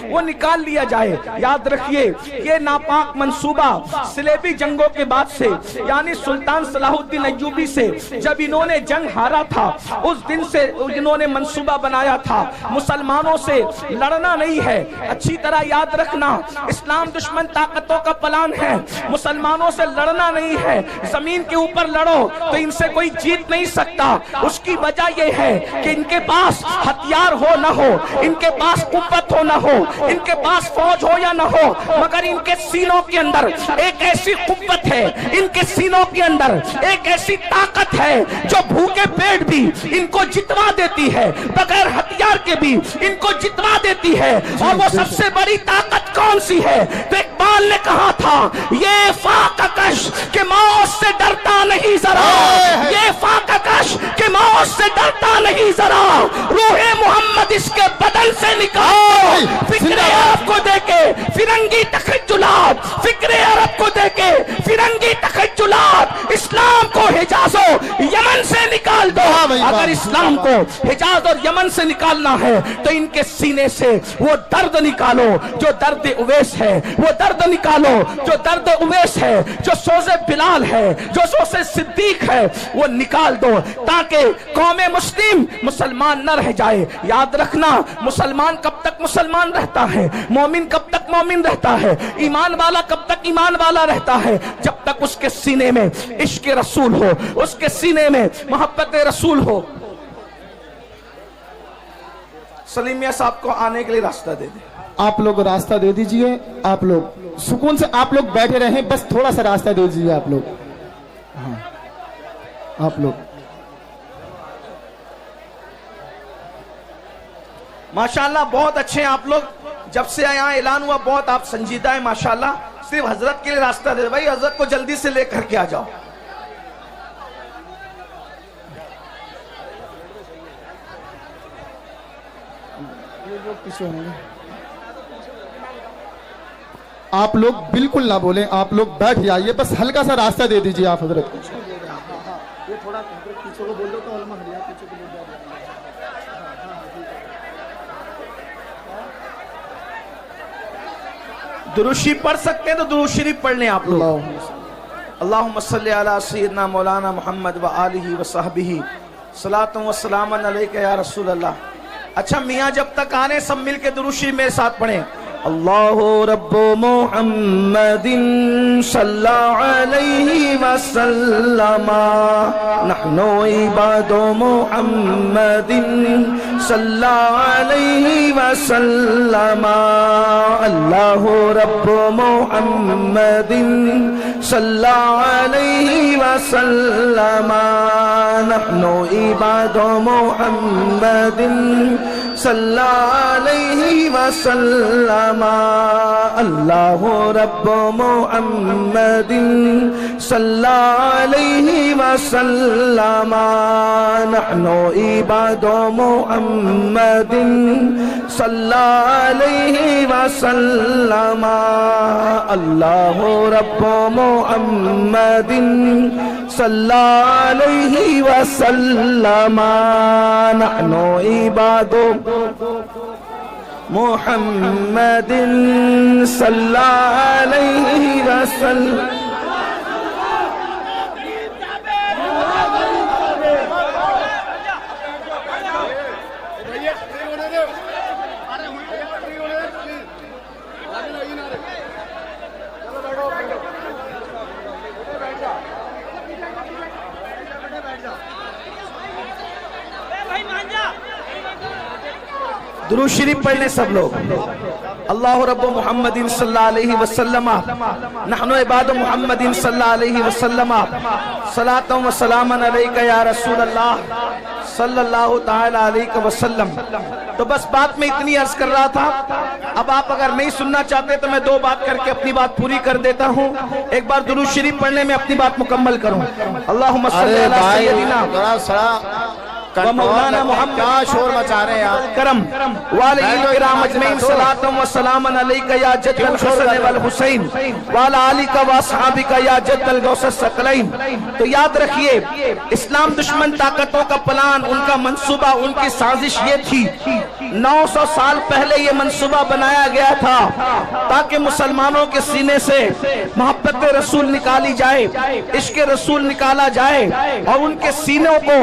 S1: वो निकाल लिया जाए। याद रखिए, ये नापाक मंसूबा सिलेबी जंगों के बाद से, यानी सुल्तान सलाहुद्दीन अय्यूबी से जब इन्होंने जंग हारा था, उस दिन से इन्होंने मंसूबा बनाया था मुसलमानों से लड़ना नहीं है। अच्छी तरह याद रखना, इस्लाम दुश्मन ताकतों का प्लान है, मुसलमानों से लड़ना नहीं है। जमीन के ऊपर लड़ो तो इनसे कोई जीत नहीं सकता। उसकी वजह यह है कि इनके पास हथियार हो न हो, इनके पास कुव्वत हो न हो, इनके पास फौज हो या ना हो, मगर इनके सीनों के अंदर एक ऐसी कुव्वत है, इनके सीनों के अंदर एक ऐसी ताकत है जो भूखे पेट भी इनको जितवा देती है, बगैर हथियार के भी इनको जितवा देती है। और वो सबसे बड़ी ताकत कौन सी है? तो इकबाल ने कहा था, ये फाककश के मौत से डरता नहीं जरा, ये फाककश के मौत से डरता नहीं जरा, रूहे मोहम्मद इसके बदन से निकाल फिक्र अरब को देके फिरंगी तखज्जुलात, फिक्र अरब को देके फिरंगी तखज्जुलात, इस्लाम को हिजाज और यमन से निकाल दो। अगर इस्लाम को हिजाज और यमन से निकालना है तो इनके सीने से वो दर्द निकालो जो दर्द उवैस है, वो दर्द निकालो जो दर्द उवैस है, जो सोज़े बिलाल है, जो सोज़े सिद्दीक है, वो निकाल दो ताकि कौमे मुस्लिम मुसलमान न रह जाए। याद रखना, मुसलमान कब तक मुसलमान रहता है, मोमिन कब तक मोमिन रहता है, ईमान वाला कब तक ईमान वाला रहता है, जब तक उसके सीने में इश्क रसूल हो, उसके सीने में मोहब्बत रसूल हो। सलीम मियां साहब को आने के लिए रास्ता दे दे।
S2: आप लोग रास्ता दे दीजिए, आप लोग सुकून से आप लोग बैठे रहें, बस थोड़ा सा रास्ता दे दीजिए आप लोग। हाँ, आप लोग
S1: माशाल्लाह बहुत अच्छे हैं आप लोग। जब से यहाँ ऐलान हुआ बहुत आप संजीदा है माशाल्लाह। सिर्फ हजरत के लिए रास्ता दे, भाई हजरत को जल्दी से लेकर के आ जाओ।
S2: आप लोग बिल्कुल ना बोलें, आप लोग बैठ जाइए, बस हल्का सा रास्ता दे दीजिए आप हजरत को। ये थोड़ा पीछे को बोल दो तो अलमा हरिया पीछे को बोल दो।
S1: दुरूद शरीफ पढ़ सकते हैं तो दुरूद शरीफ पढ़ लें आप लोग। अल्लाहुम्मा सल्ली अला सय्यिदना मौलाना मुहम्मद व आलिहि व सहबिही सलातु व सलामन अलैका या रसूल अल्लाह। अच्छा मियाँ जब तक आने सब मिल के दुरूद शरीफ मेरे साथ पढ़ें। अल्लाहु रब्बु मुहम्मदिन सल्लल्लाहु अलैहि वसल्लमा नहनु इबादु मुहम्मदिन सल्लल्लाहु अलैहि वसल्लमा अल्लाहु रब्बु मुहम्मदिन सल्लल्लाहु अलैहि वसल्लमा नहनु इबादु मुहम्मदिन सल्लल्लाहु अलैहि वसल्लमा अल्लाहु रब्बु मुहम्मदिन सल्लल्लाहु अलैहि वसल्लमा नहनु इबादु मुहम्मदिन सल्लल्लाहु अलैहि वसल्लमा अल्लाहु रब्बु मुहम्मदिन सल्लल्लाहु अलैहि वसल्लमा नहनु इबादु मुहम्मदिन सल्लल्लाहु अलैहि वसल्लम। दुरूद शरीफ पढ़ लें सब लोग। अल्लाहु रब्बु मुहम्मदिन सल्लल्लाहु अलैहि वसल्लम नहनु इबादु मुहम्मदिन सल्लल्लाहु अलैहि वसल्लम सलातु व सलामन अलैका या रसूल अल्लाह सल्लल्लाहु ताला अलैहि वसल्लम। तो बस बात में इतनी अर्ज कर रहा था। अब आप अगर नहीं सुनना चाहते तो मैं दो बात करके अपनी बात पूरी कर देता हूँ। एक बार दुरूद शरीफ पढ़ने में अपनी बात मुकम्मल करूँ। अल्लाहुम्मा सल्ली अला सय्यदिना मौलाना मोहम्मद,
S2: क्या शोर मचा रहे हैं आप।
S1: करम वाले किराम अजमईन सलातु व सलामन अलैका या जद्दल हसन वल हुसैन वाला आली का व सहाबी का या जद्दल गौसस सकलैन। तो याद रखिए इस्लाम दुश्मन ताकतों का प्लान, उनका मंसूबा, उनकी साजिश ये थी। 900 साल पहले ये मंसूबा बनाया गया था ताकि मुसलमानों के सीने से मोहब्बत रसूल निकाली जाए, इश्क रसूल निकाला जाए और उनके सीनों को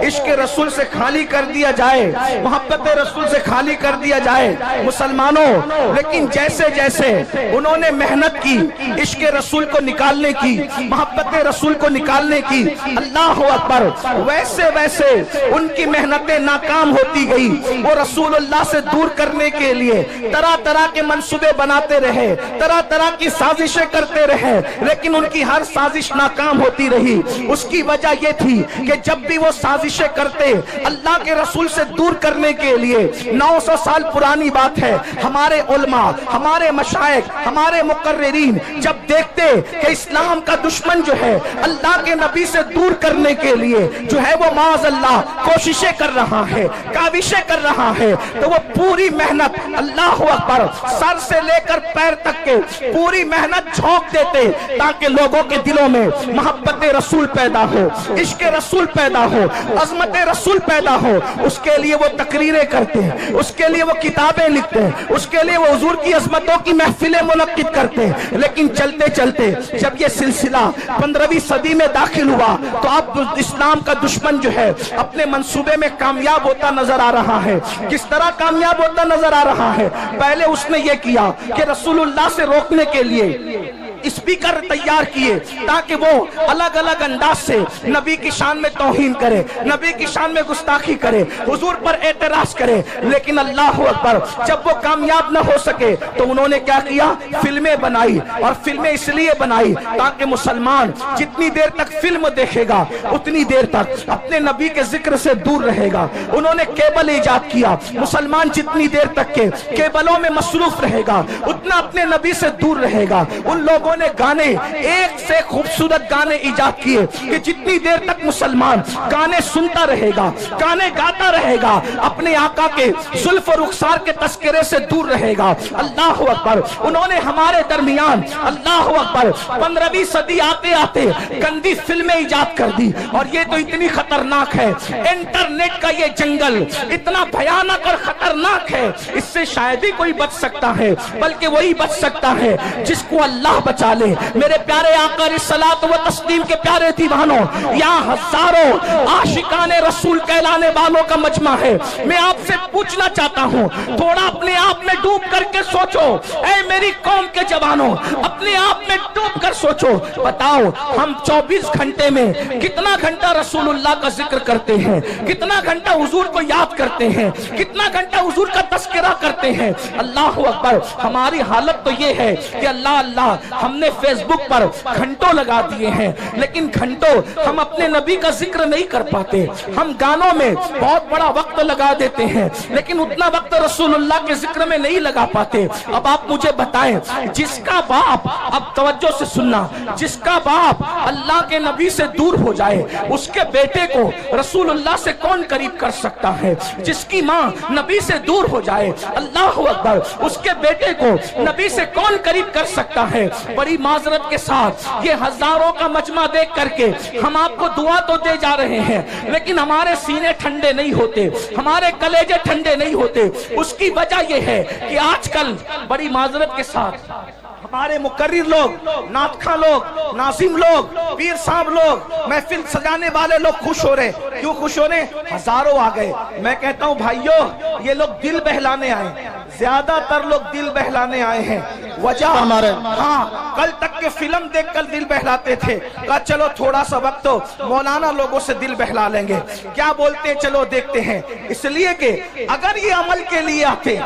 S1: इश्क रसूल से खाली कर दिया जाए, मोहब्बत रसूल से खाली कर दिया जाए मुसलमानों। लेकिन जैसे जैसे उन्होंने मेहनत की इश्क रसूल को निकालने की, मोहब्बत रसूल को निकालने की, अल्लाह अकबर, वैसे वैसे उनकी मेहनतें नाकाम होती गई। वो रसूलुल्लाह से दूर करने के लिए तरह तरह के मंसूबे बनाते रहे, तरह तरह की साजिशें करते रहे, लेकिन उनकी हर साजिश नाकाम होती रही। उसकी वजह यह थी कि जब भी वो साजिशें करते करते अल्लाह के रसूल से दूर करने के लिए 900 साल पुरानी बात है, हमारे उलमा, हमारे मशाइख, हमारे मुकर्रिरीन जब देखते कि इस्लाम का दुश्मन जो है अल्लाह के नबी से दूर करने के लिए जो है वो माज़ अल्लाह कोशिशें कर रहा है, काविशें कर रहा है, तो वो पूरी मेहनत, अल्लाह अकबर, सर से लेकर पैर तक के पूरी मेहनत झोंक देते ताकि लोगों के दिलों में मोहब्बत रसूल पैदा हो, इश्क रसूल पैदा हो, अजमत रसूल पैदा हो। उसके लिए वो तकरीरें करते हैं, उसके लिए वो किताबें लिखते हैं, उसके लिए वो हुजूर की अजमतों की महफिलें मुनक्किद करते हैं। लेकिन चलते चलते जब ये सिलसिला 15वीं सदी में दाखिल हुआ तो अब इस्लाम का दुश्मन जो है अपने मंसूबे में कामयाब होता नजर आ रहा है। किस तरह कामयाब होता नजर आ रहा है? पहले उसने ये किया कि रसूलुल्लाह से रोकने के लिए स्पीकर तैयार किए ताकि वो अलग अलग अंदाज से नबी की शान में तौहीन करे, नबी की शान में गुस्ताखी करे, हुजूर पर एतराज करे। लेकिन अल्लाह अकबर, जब वो कामयाब न हो सके तो उन्होंने क्या किया? फिल्में बनाई, और फिल्में इसलिए बनाई ताकि मुसलमान जितनी देर तक फिल्म देखेगा उतनी देर तक अपने नबी के जिक्र से दूर रहेगा। उन्होंने केबल इजाद किया, मुसलमान जितनी देर तक के केबलों में मसरूफ रहेगा उतना अपने नबी से दूर रहेगा। उन लोगों ने गाने, एक से खूबसूरत गाने इजाद किए कि जितनी देर तक मुसलमान गाने सुनता रहेगा, गाने गाता रहेगा, अपने आका के जुल्फ और रुखसार के तस्करे से दूर रहेगा। अल्लाह अकबर। उन्होंने हमारे दरमियान, अल्लाह अकबर, 15वीं सदी आते आते गंदी फिल्में इजाद कर दी। और ये तो इतनी खतरनाक है, इंटरनेट का ये जंगल इतना भयानक और खतरनाक है, इससे शायद ही कोई बच सकता है, बल्कि वही बच सकता है जिसको अल्लाह बचा ले। मेरे प्यारे आका रिसलात व तस्लीम के प्यारे दीवानों, यहाँ हजारों आशिकाने रसूल कहलाने वालों का मजमा है। मैं आपसे पूछना चाहता हूँ, थोड़ा अपने आप में डूब करके सोचो, ऐ मेरी कौम के जवानों, अपने आप में डूब कर सोचो। बताओ, हम 24 घंटे में कितना घंटा रसूलुल्लाह का जिक्र करते हैं, कितना घंटा हुजूर को याद करते हैं, कितना घंटा हुजूर का तस्करा करते हैं। अल्लाह अकबर। हमारी हालत तो ये है कि अल्लाह अल्लाह हमने फेसबुक पर घंटों लगा दिए हैं, लेकिन घंटों हम अपने नबी का जिक्र नहीं कर पाते। हम गानों में बहुत बड़ा वक्त लगा देते हैं, लेकिन उतना वक्त रसूलुल्लाह के जिक्र में नहीं लगा पाते। अब आप मुझे बताएं, जिसका बाप, अब तवज्जो से सुनना, जिसका बाप अल्लाह के नबी से दूर हो जाए उसके बेटे को रसूलुल्लाह से कौन करीब कर सकता है? जिसकी माँ नबी से दूर हो जाए, अल्लाह अकबर, उसके बेटे को नबी से कौन करीब कर सकता है? बड़ी माजरत के साथ ये हजारों का मजमा देख करके हम आपको दुआ तो दे जा रहे हैं, लेकिन हमारे सीने ठंडे नहीं होते, हमारे कलेजे ठंडे नहीं होते। उसकी वजह यह है कि आजकल बड़ी माजरत के साथ हमारे मुकर्रिर लोग, नातखा लोग, नासिम लोग, पीर साहब लोग, महफिल सजाने वाले लोग खुश हो रहे। क्यों खुश हो रहे? हजारों आ गए। मैं कहता हूं भाइयों, ये लोग दिल बहलाने आए, ज्यादातर लोग दिल बहलाने आए हैं। वजह हमारे, हाँ, कल तक के फिल्म देखकर दिल बहलाते थे, कहा चलो थोड़ा सा वक्त तो मौलाना लोगों से दिल बहला लेंगे, क्या बोलते हैं चलो देखते हैं। इसलिए कि अगर ये अमल के लिए आते,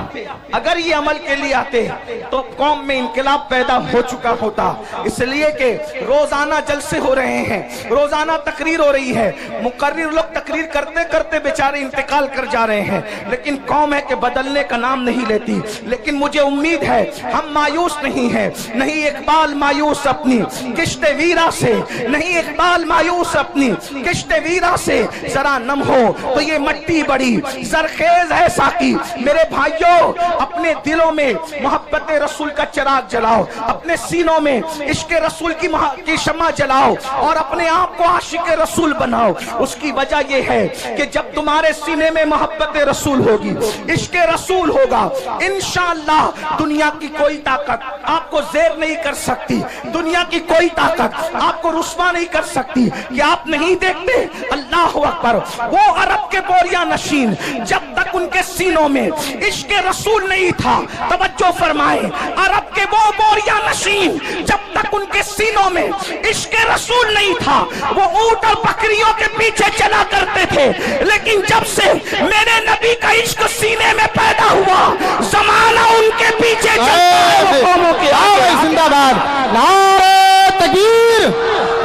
S1: अगर ये अमल के लिए आते तो कौम में इनकलाब पैदा हो चुका होता। इसलिए कि रोजाना जलसे हो रहे हैं, रोजाना तकरीर हो रही है, मुकर्रिर लोग तकरीर करते करते बेचारे इंतकाल कर जा रहे हैं, लेकिन कौम है कि बदलने का नाम नहीं लेती। लेकिन मुझे उम्मीद है हम मायूस नहीं है, नहीं इकबाल मायूस अपनी किश्ते वीरा से, नहीं इकबाल मायूस अपनी किश्ते वीरा से, जरा नम हो तो ये मट्टी बड़ी जरखेज है साकी। मेरे भाइयों, अपने दिलों में मोहब्बत रसूल का चिराग जलाओ, अपने सीनों में इश्क रसूल की शम्मा जलाओ और अपने आप को आशिक रसूल बनाओ। उसकी वजह यह है कि जब तुम्हारे सीने में मोहब्बत रसूल होगी, इश्क रसूल होगा, इंशाअल्लाह दुनिया की कोई ताकत आपको ज़ेर नहीं कर सकती, दुनिया की कोई ताकत आपको रुस्वा नहीं कर सकती। कि आप नहीं देखते, अल्लाह अकबर, वो अरब के बोरिया नशीन जब तक उनके सीनों में इश्क रसूल नहीं था, तवज्जो फरमाए, अरब के वो बोरिया नशीन जब तक उनके सीनों में इश्क रसूल नहीं था, वो ऊंट और बकरियों के पीछे चला करते थे। लेकिन जब से मेरे नबी का इश्क सीने में पैदा हुआ, जमाना उनके पीछे चलता है, वो कौमों के आगे।
S2: जिंदाबाद, नारे तकबीर,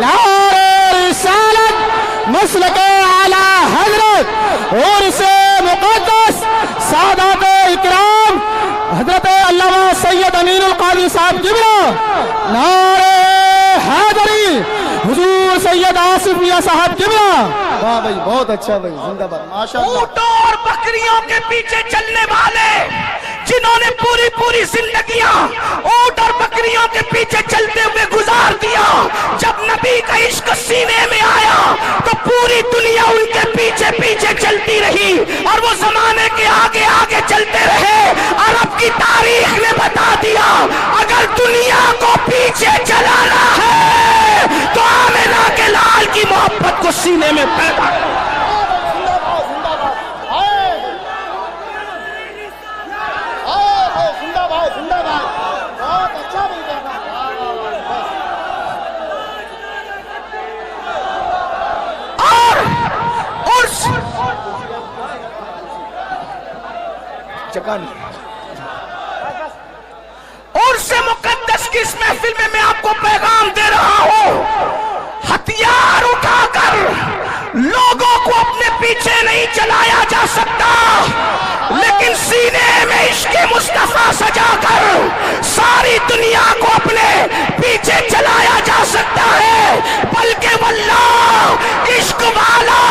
S2: नारे रिसालत, मसलके आला हजरत अमीनुल कादिर साहब किबला, नारे हैदरी, हुजूर सैयद आसिफ मियां साहब किबला। वाह भाई, बहुत अच्छा भाई, जिंदाबाद, माशाअल्लाह।
S1: ऊंटों और बकरियों के पीछे चलने वाले जिन्होंने पूरी पूरी जिंदगियां ऊंट और बकरियों के पीछे चलते हुए गुजार दिया, जब नबी का इश्क सीने में आया तो पूरी दुनिया उनके पीछे पीछे चलती रही और वो जमाने के आगे आगे चलते रहे। अरब की तारीख ने बता दिया, अगर दुनिया को पीछे चलाना है तो आमिना के लाल की मोहब्बत को सीने में पैदा करो। उर्से मुकद्दस की इस महफिल में मैं आपको पैगाम दे रहा हूं, हथियार उठाकर लोगों को अपने पीछे नहीं चलाया जा सकता, लेकिन सीने में इश्क़े मुस्तफा सजाकर सारी दुनिया को अपने पीछे चलाया जा सकता है। बल्कि वल्लाह इश्क वाला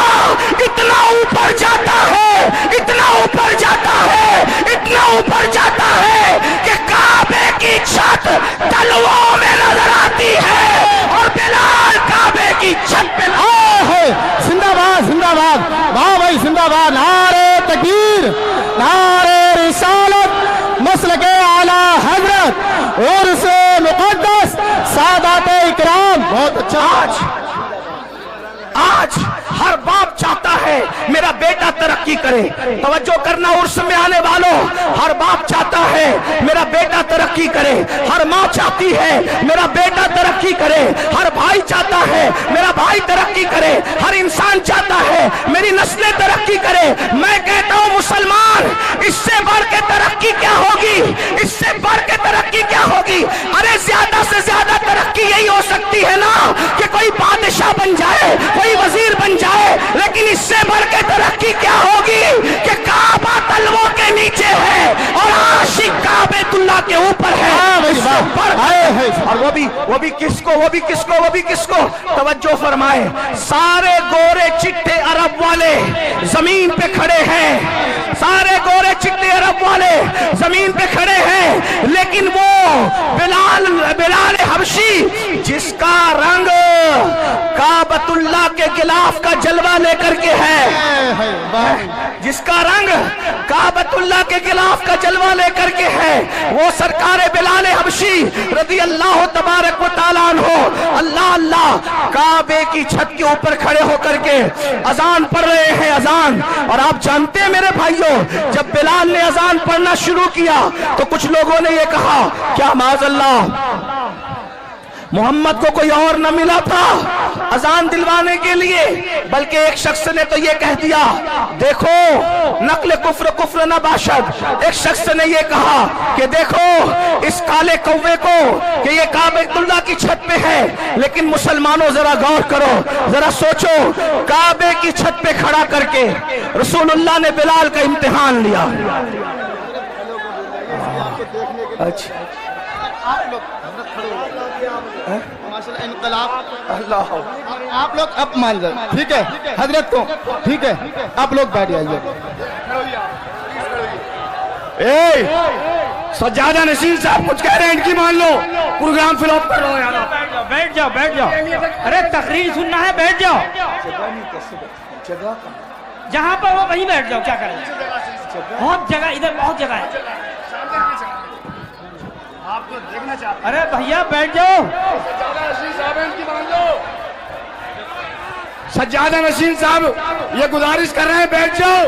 S1: इतना ऊपर जाता है, इतना ऊपर जाता है, इतना ऊपर जाता है कि काबे की छत तलवों में नजर आती है और बिलाल काबे की छत पे
S2: है। जिंदाबाद जिंदाबाद, वाह भाई जिंदाबाद, नारे तकबीर, नारे रिसालत, मसलके आला हजरत और से मुकद्दस सादाते इकराम। बहुत अच्छा।
S1: आज हर बाप चाहता है मेरा बेटा तरक्की करे। तवज्जो करना उर्स में आने वालों, हर बाप चाहता है मेरा बेटा तरक्की करे, हर माँ चाहती है मेरा बेटा तरक्की करे, हर भाई चाहता है मेरा भाई तरक्की करे, हर इंसान चाहता है मेरी नस्लें तरक्की करे। मैं कहता हूँ मुसलमान, इससे बढ़ के तरक्की क्या होगी, इससे बढ़ के तरक्की क्या होगी? अरे ज्यादा से ज्यादा तरक्की यही हो सकती है ना कि कोई बादशाह बन जाए, कोई वजीर बन जाए, लेकिन इससे बढ़ के तरक्की क्या होगी कि काबा तलवों के नीचे है और आशिक काबेतुल्लाह के ऊपर है। और वो भी किसको तवज्जो फरमाए, सारे गोरे चिट्टे अरब वाले जमीन पे खड़े हैं, सारे गोरे चिट्टे अरब वाले जमीन पे खड़े हैं, लेकिन वो बिलाल हबशी जिसका रंग काबतुल्लाह के गिलाफ का जलवा लेकर के है, जिसका रंग काबतुल्लाह के गिलाफ का जलवा लेकर के है, वो सरकार बिलाल हबशी रज़ी अल्लाह तबारक व तआला अन्हु अल्लाह अल्लाह काबे की छत के ऊपर खड़े होकर के अजान पढ़ रहे हैं, अजान। और आप जानते हैं मेरे भाइयों, जब बिलाल ने अजान पढ़ना शुरू किया तो कुछ लोगों ने ये कहा, क्या माज़अल्लाह मोहम्मद को कोई और न मिला था अजान दिलवाने के लिए? बल्कि एक शख्स ने तो ये कह दिया, देखो नकल कुफ्र कुफ्र न बाशद। एक शख्स ने ये कहा कि देखो इस काले कौवे को कि ये काबेतुल्लाह की छत पे है, लेकिन मुसलमानों जरा गौर करो, जरा सोचो, काबे की छत पे खड़ा करके रसूलुल्लाह ने बिलाल का इम्तिहान लिया। अच्छा,
S2: आप लोग इनकलाब अल्लाह, आप लोग अब मान जाए, ठीक है हजरत को, ठीक है आप लोग बैठ जाइए।
S1: सज्जादा नसीर साहब कुछ कह रहे हैं, इनकी मान लो, प्रोग्राम फिलअप कर लो यार।
S3: बैठ जाओ बैठ जाओ, अरे तकरीर सुनना है, बैठ जाओ। जहाँ पर वो वहीं बैठ जाओ, क्या करें, बहुत जगह, इधर बहुत जगह है,
S1: आपको देखना चाहते।
S3: अरे भैया बैठ जाओ।
S1: सज्जादा नसीर साहब ये गुजारिश कर रहे हैं, बैठ जाओ।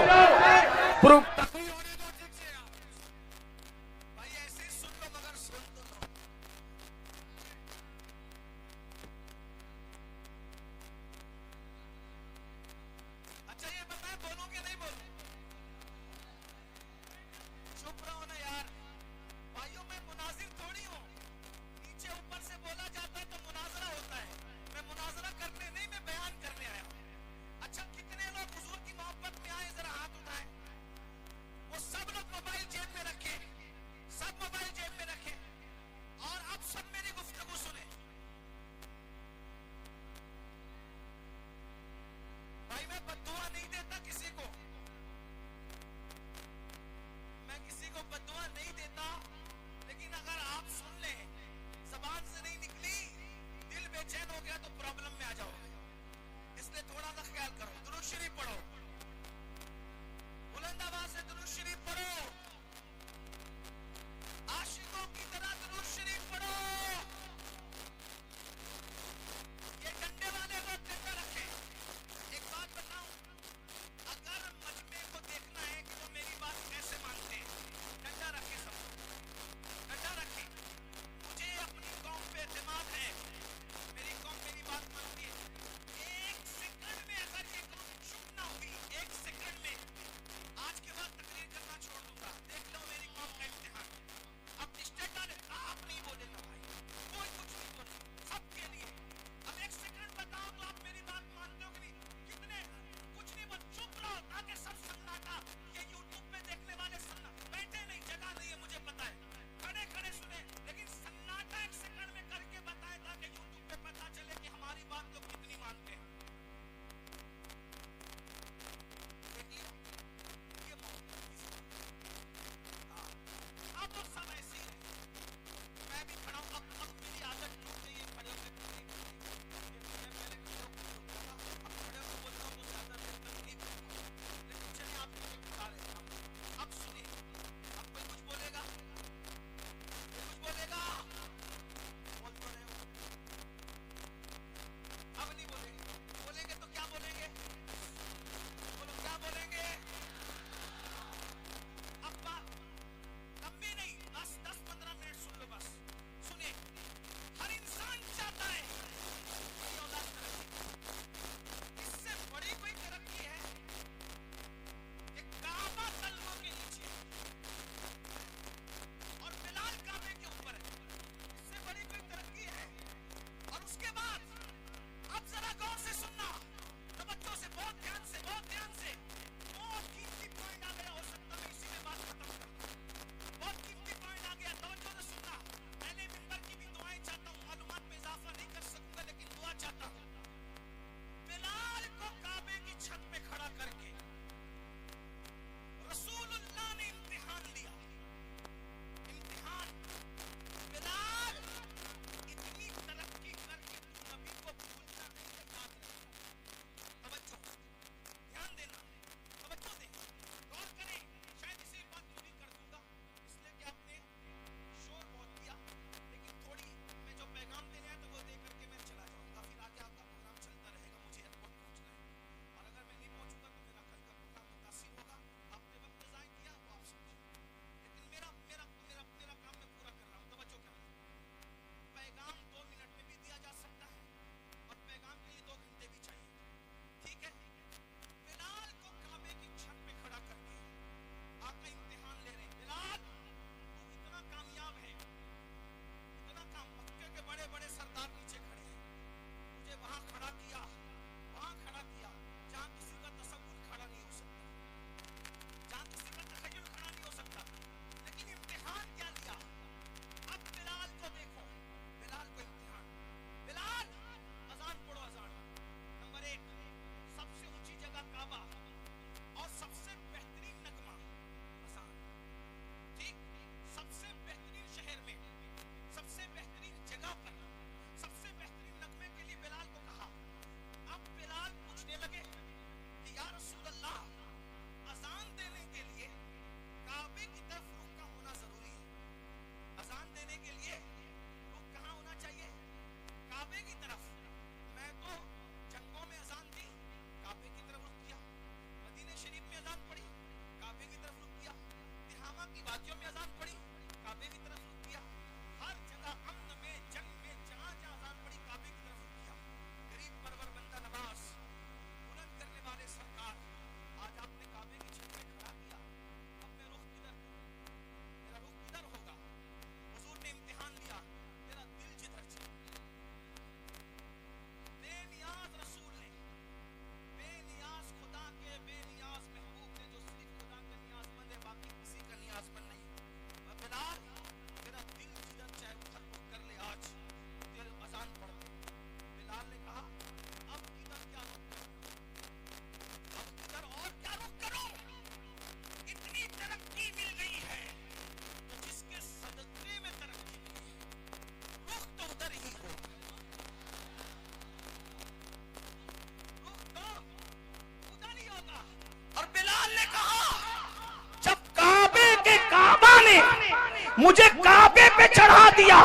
S1: मुझे काबे पे चढ़ा दिया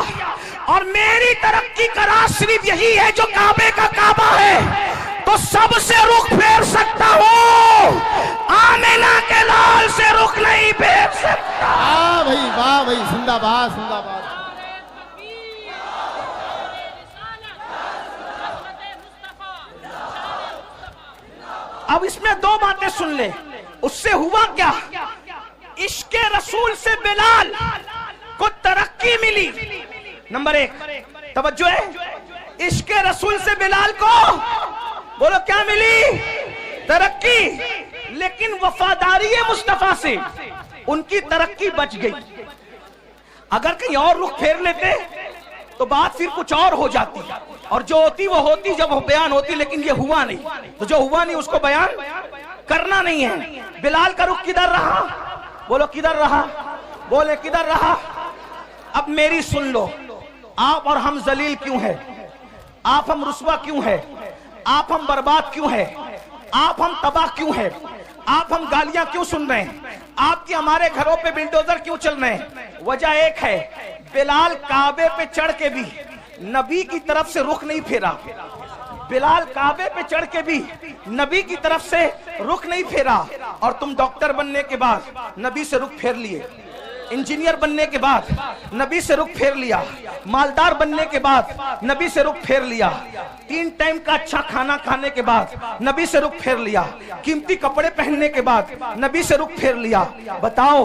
S1: और मेरी तरक्की का राज सिर्फ यही है जो काबे का काबा है, तो सबसे रुख फेर सकता हूं, आमिना के लाल से रुख नहीं फेर सकता।
S2: वाह भाई, जिंदाबाद जिंदाबाद।
S1: अब इसमें दो बातें सुन ले। उससे हुआ क्या? इश्के रसूल से बिलाल को तरक्की मिली। नंबर एक, तवज्जो है, इश्के रसूल से बिलाल को बोलो क्या मिली? तरक्की। लेकिन वफादारी मुस्तफा से उनकी तरक्की बच गई। अगर कहीं और रुख फेर लेते तो बात फिर कुछ और हो जाती, और जो होती वो होती जब बयान होती, लेकिन ये हुआ नहीं। तो जो हुआ नहीं उसको बयान करना नहीं है। बिलाल का रुख किधर रहा? बोलो किधर रहा? बोले किधर रहा? अब मेरी सुन लो, आप और हम जलील क्यों है? आप हम रुस्वा क्यों है? आप हम बर्बाद क्यों है? आप हम तबाह क्यों है? आप हम गालियां क्यों सुन रहे हैं? आपके हमारे घरों पे बिल्डोजर क्यों चल रहे हैं? वजह एक है, बिलाल काबे पे चढ़ के भी नबी की तरफ से रुख नहीं फेरा। बिलाल काबे पे चढ़ के भी नबी की तरफ से रुख नहीं फेरा। और तुम डॉक्टर बनने के बाद नबी से रुख फेर लिए, इंजीनियर बनने के बाद नबी से रुख फेर लिया, मालदार बनने के बाद नबी से रुख फेर लिया, 3 टाइम का अच्छा खाना खाने के बाद नबी से रुख फेर लिया, कीमती कपड़े पहनने के बाद नबी से रुख फेर लिया। बताओ,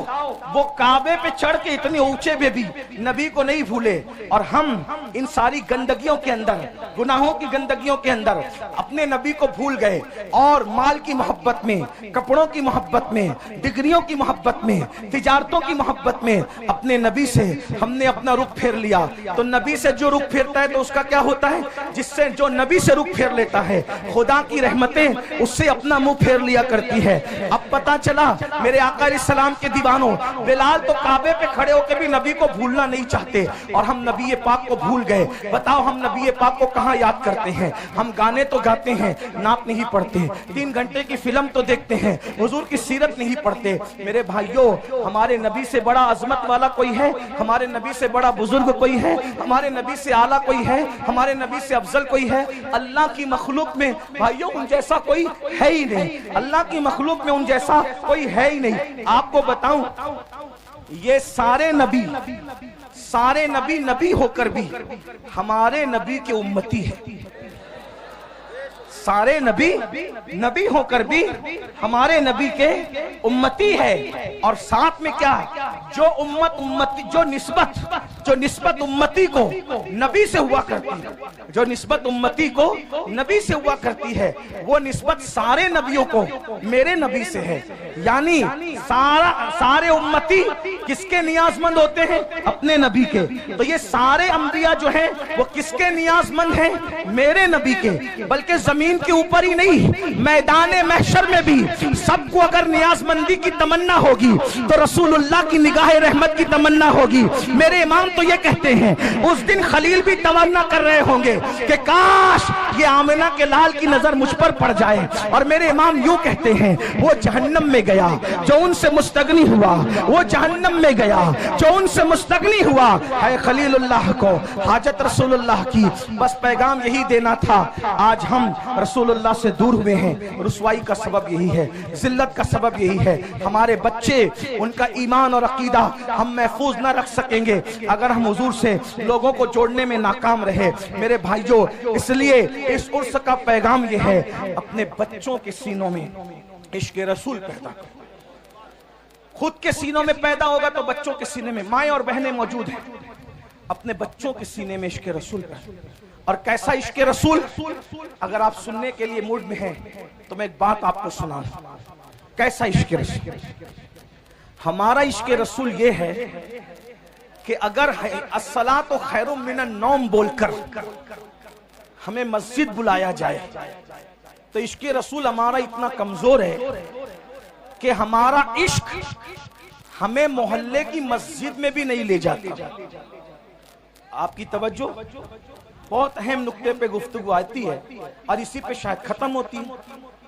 S1: वो काबे पे चढ़ के इतने ऊंचे पे भी नबी को नहीं भूले, और हम इन सारी गंदगियों के अंदर, गुनाहों की गंदगियों के अंदर अपने नबी को भूल गए, और माल की मोहब्बत में, कपड़ों की मोहब्बत में, डिग्रियों की मोहब्बत में, तिजारतों की मोहब्बत में अपने नबी से हमने अपना रुख फेर लिया। तो नबी से जो रुख फेरता है तो उसका क्या होता है? जिससे जो नबी से रुख फेर लेता है, खुदा की रहमतें उससे अपना मुंह फेर लिया करती है। अब पता चला मेरे आका अलैहिस्सलाम के दीवानों, बिलाल तो काबे पे खड़े होकर भी नबी को भूलना नहीं चाहते, और हम नबी पाक को भूल गए। बताओ, हम नबी पाक को कहां याद करते हैं? हम गाने तो गाते हैं, नात नहीं पढ़ते, 3 घंटे की फिल्म तो देखते हैं, हुजूर की सीरत नहीं पढ़ते। मेरे भाइयों, हमारे नबी से बड़ा अजमत वाला कोई है? हमारे नबी से बड़ा बुजुर्ग कोई है? हमारे नबी से आला कोई है? हमारे नबी से अफजल कोई है? अल्लाह की मखलूक में भाइयों उन जैसा कोई है ही नहीं। अल्लाह की मखलूक में उन जैसा कोई है ही नहीं। आपको बताऊं, ये सारे नबी नबी होकर भी हमारे नबी के उम्मती है। सारे नबी नबी होकर भी हमारे नबी के उम्मती है। और साथ में क्या? जो निस्बत उम्मती को नबी से हुआ करती है, जो निस्बत उम्मती को नबी से हुआ करती है, वो निस्बत सारे नबियों को मेरे नबी से है। यानी सारे उम्मती किसके नियाजमंद होते हैं? अपने नबी के। तो ये सारे अंबिया जो हैं वो किसके नियाजमंद हैं? मेरे नबी के। बल्कि जमीन के ऊपर ही नहीं, मैदान महशर में भी सबको अगर नियाजमंदी की तमन्ना होगी तो रसूलुल्लाह की निगाह रहमत की तमन्ना होगी। मेरे इमाम तो ये कहते हैं, उस दिन खलील भी तमन्ना कर रहे होंगे कि काश ये आमिना के लाल की नजर मुझ पर पड़ जाए। और मेरे इमाम यूं कहते हैं, वो जहन्नम में गया जो उनसे मुस्तगनी हुआ, वो जहन्नम में गया जो उनसे मुस्तगनी हुआ है खलीलुल्लाह को हाजत रसूलुल्लाह की। बस पैगाम यही देना था। आज हम रसूलुल्लाह से दूर हुए हैं, रुसवाई का सबब यही है, जिल्लत का सबब यही है। हमारे बच्चे, उनका ईमान और अकीदा हम महफूज ना रख सकेंगे अगर हम हुजूर से लोगों को जोड़ने में नाकाम रहे। मेरे भाइयों, इसलिए इस उर्स का पैगाम यह है, अपने बच्चों के सीनों में इश्क रसूल पैदा करो। खुद के सीनों में पैदा होगा तो बच्चों के सीने में, माएं और बहनें मौजूद हैं, अपने बच्चों के सीने में इश्क रसूल पैदा। और कैसा इश्क रसूल? अगर आप सुनने के लिए मूड में हैं तो मैं एक बात आपको सुनाऊं। कैसा इश्क रसूल? हमारा इश्क रसूल ये है कि अगर अस्सलातु खैरुम मिनन नौम बोलकर हमें मस्जिद बुलाया जाए तो इश्क रसूल हमारा इतना कमजोर है कि हमारा इश्क हमें मोहल्ले की मस्जिद में भी नहीं ले जाता। आपकी तवज्जो, बहुत अहम नुक्ते पे गुफ्तगू आती है और इसी पे शायद खत्म होती है।